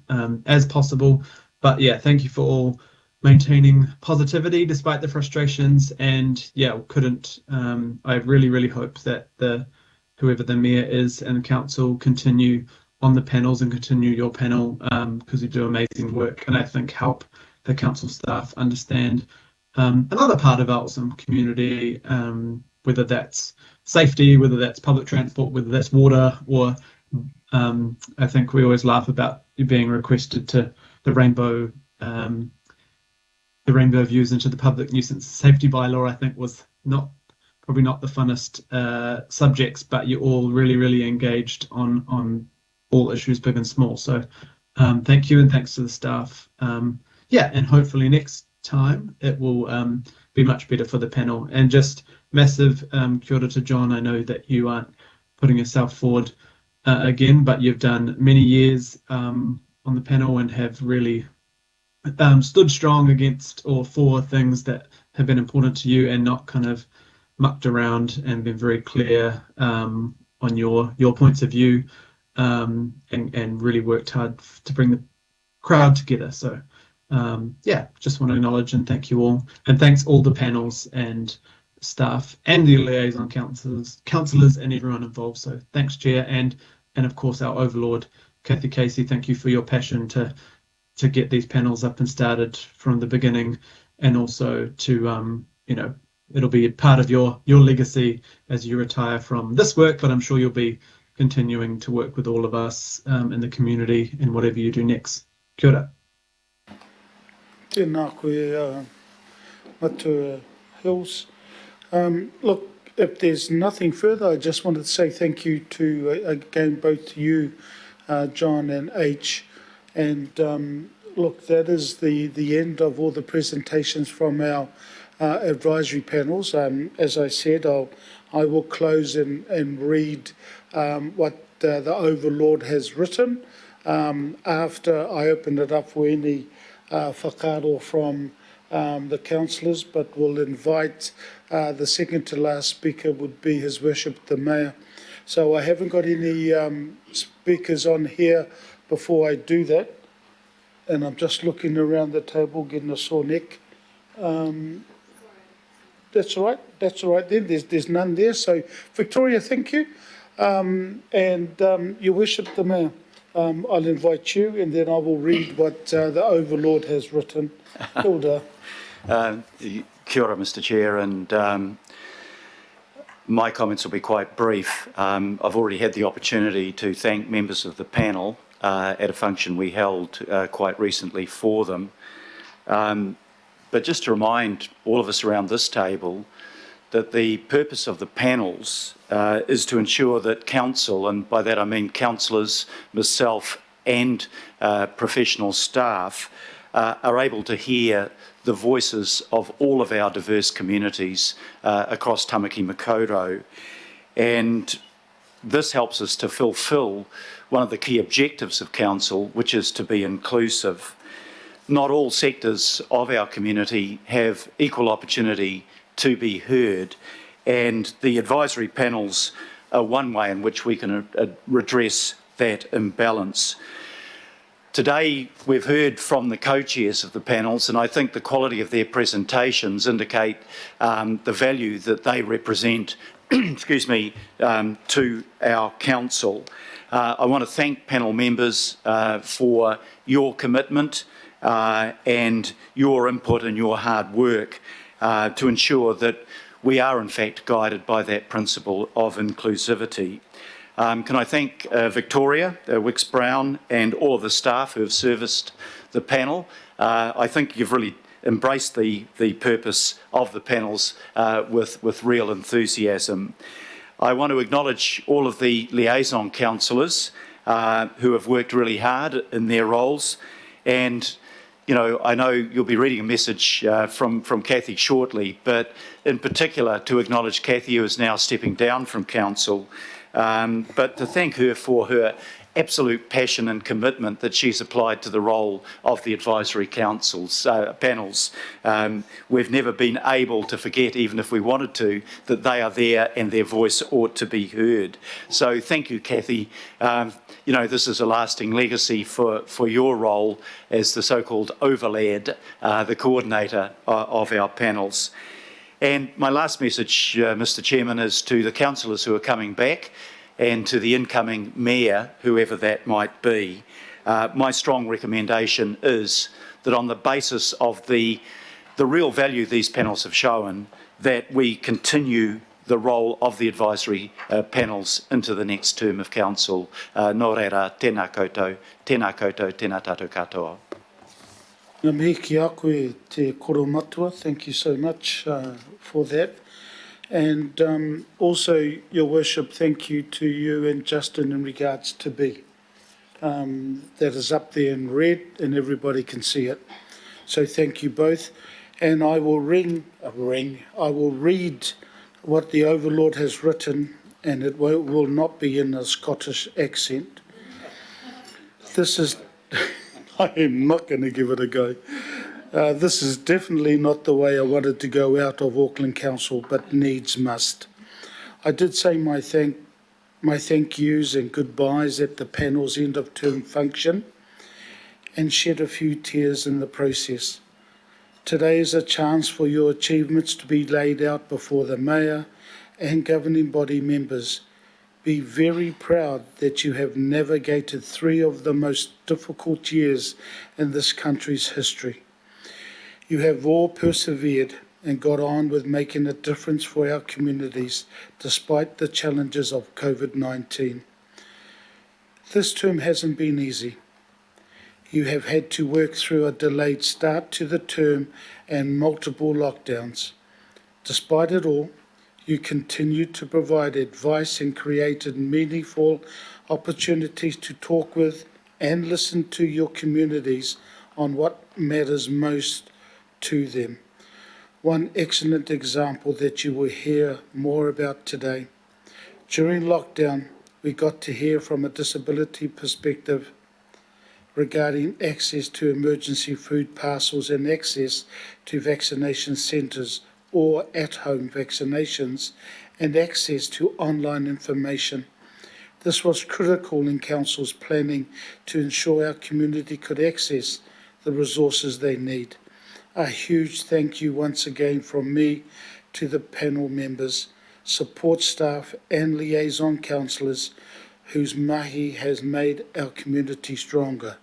as possible. But yeah, thank you for all maintaining positivity despite the frustrations, and yeah, couldn't I really hope that whoever the mayor is and the council continue on the panels and continue your panel, because you do amazing work, and I think help the council staff understand another part of our awesome community, whether that's safety, whether that's public transport, whether that's water, or I think we always laugh about you being requested to the rainbow views into the public nuisance safety bylaw. I think was probably not the funnest subjects, but you're all really engaged on all issues big and small. So thank you, and thanks to the staff. Yeah, and hopefully next time it will be much better for the panel. And just massive kia ora to John. I know that you aren't putting yourself forward again, but you've done many years on the panel and have really stood strong against or for things that have been important to you, and not kind of mucked around, and been very clear on your points of view, and really worked hard to bring the crowd together. So yeah, just want to acknowledge and thank you all, and thanks all the panels and staff and the liaison councillors and everyone involved. So thanks, Chair, and of course our overlord Kathy Casey. Thank you for your passion to get these panels up and started from the beginning, and also to it'll be part of your legacy as you retire from this work, but I'm sure you'll be continuing to work with all of us in the community in whatever you do next. Kia ora. Tēnā koe, Matua Hills. Look, if there's nothing further, I just wanted to say thank you to, again, both you, John and H. And look, that is the end of all the presentations from our advisory panels. As I said, I will close and read what the Overlord has written after I open it up for any whakaaro from the councillors, but we'll invite the second to last speaker would be His Worship the Mayor. So I haven't got any speakers on here before I do that, and I'm just looking around the table getting a sore neck. That's all right then, there's none there. So Victoria, thank you, and Your Worship the Mayor, I'll invite you, and then I will read what the Overlord has written. Hilda. Kia ora, Mr. Chair, and my comments will be quite brief. I've already had the opportunity to thank members of the panel at a function we held quite recently for them. But just to remind all of us around this table that the purpose of the panels is to ensure that council, and by that I mean councillors, myself and professional staff, are able to hear the voices of all of our diverse communities across Tamaki Makaurau. And this helps us to fulfil one of the key objectives of council, which is to be inclusive. Not all sectors of our community have equal opportunity to be heard, and the advisory panels are one way in which we can redress that imbalance. Today, we've heard from the co-chairs of the panels, and I think the quality of their presentations indicate the value that they represent excuse me, to our council. I want to thank panel members for your commitment and your input and your hard work to ensure that we are in fact guided by that principle of inclusivity. Can I thank Victoria, Wicks Brown, and all of the staff who have serviced the panel. I think you've really embraced the purpose of the panels with real enthusiasm. I want to acknowledge all of the liaison counsellors who have worked really hard in their roles, and I know you'll be reading a message from Kathy shortly, but in particular to acknowledge Kathy, who is now stepping down from council, but to thank her for her absolute passion and commitment that she's applied to the role of the advisory councils, panels. We've never been able to forget, even if we wanted to, that they are there and their voice ought to be heard. So thank you, Kathy. This is a lasting legacy for your role as the so-called overlad, the coordinator of our panels. And my last message, Mr. Chairman, is to the councillors who are coming back and to the incoming mayor, whoever that might be. My strong recommendation is that on the basis of the real value these panels have shown, that we continue the role of the advisory panels into the next term of council. Nō reira, tēnā koutou, tēnā koutou, tēnā tātou katoa. Ngā mihi ki a koe te koro matua. Thank you so much for that. And also, Your Worship, thank you to you and Justin in regards to B. That is up there in red and everybody can see it. So thank you both. And I will read what the Overlord has written, and it will not be in a Scottish accent. This is, I am not going to give it a go. This is definitely not the way I wanted to go out of Auckland Council, but needs must. I did say my thank yous and goodbyes at the panel's end of term function and shed a few tears in the process. Today is a chance for your achievements to be laid out before the Mayor and governing body members. Be very proud that you have navigated 3 of the most difficult years in this country's history. You have all persevered and got on with making a difference for our communities despite the challenges of COVID-19. This term hasn't been easy. You have had to work through a delayed start to the term and multiple lockdowns. Despite it all, you continued to provide advice and created meaningful opportunities to talk with and listen to your communities on what matters most to them. One excellent example that you will hear more about today. During lockdown, we got to hear from a disability perspective regarding access to emergency food parcels and access to vaccination centres or at-home vaccinations and access to online information. This was critical in Council's planning to ensure our community could access the resources they need. A huge thank you once again from me to the panel members, support staff and liaison councillors whose mahi has made our community stronger.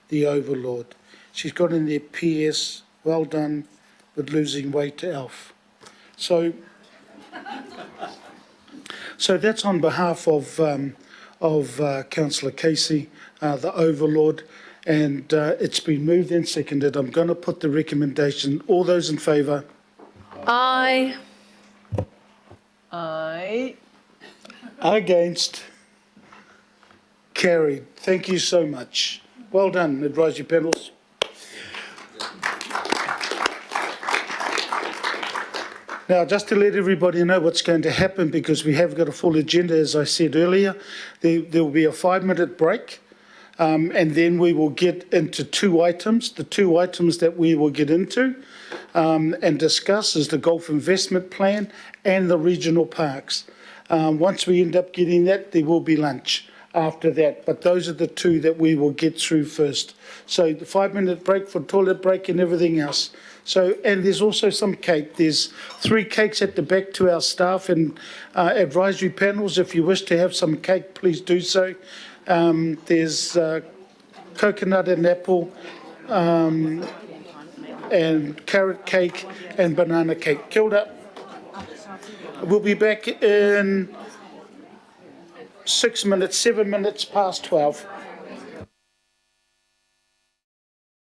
The Overlord. She's got in there PS, well done, with losing weight, Alf. So that's on behalf of Councillor Casey, the Overlord, and it's been moved and seconded. I'm going to put the recommendation. All those in favour? Aye. Against? Carried. Thank you so much. Well done, advisory panels. Now, just to let everybody know what's going to happen, because we have got a full agenda, as I said earlier, there will be a 5-minute break, and then we will get into 2 items. The 2 items that we will get into and discuss is the Golf Investment Plan and the regional parks. Once we end up getting that, there will be lunch after that, but those are the 2 that we will get through first. So the 5-minute break for toilet break and everything else. So, and there's also some cake. There's 3 cakes at the back to our staff and advisory panels. If you wish to have some cake, please do so. There's coconut and apple and carrot cake and banana cake. Kia ora. We'll be back in 6 minutes, 7 minutes past 12.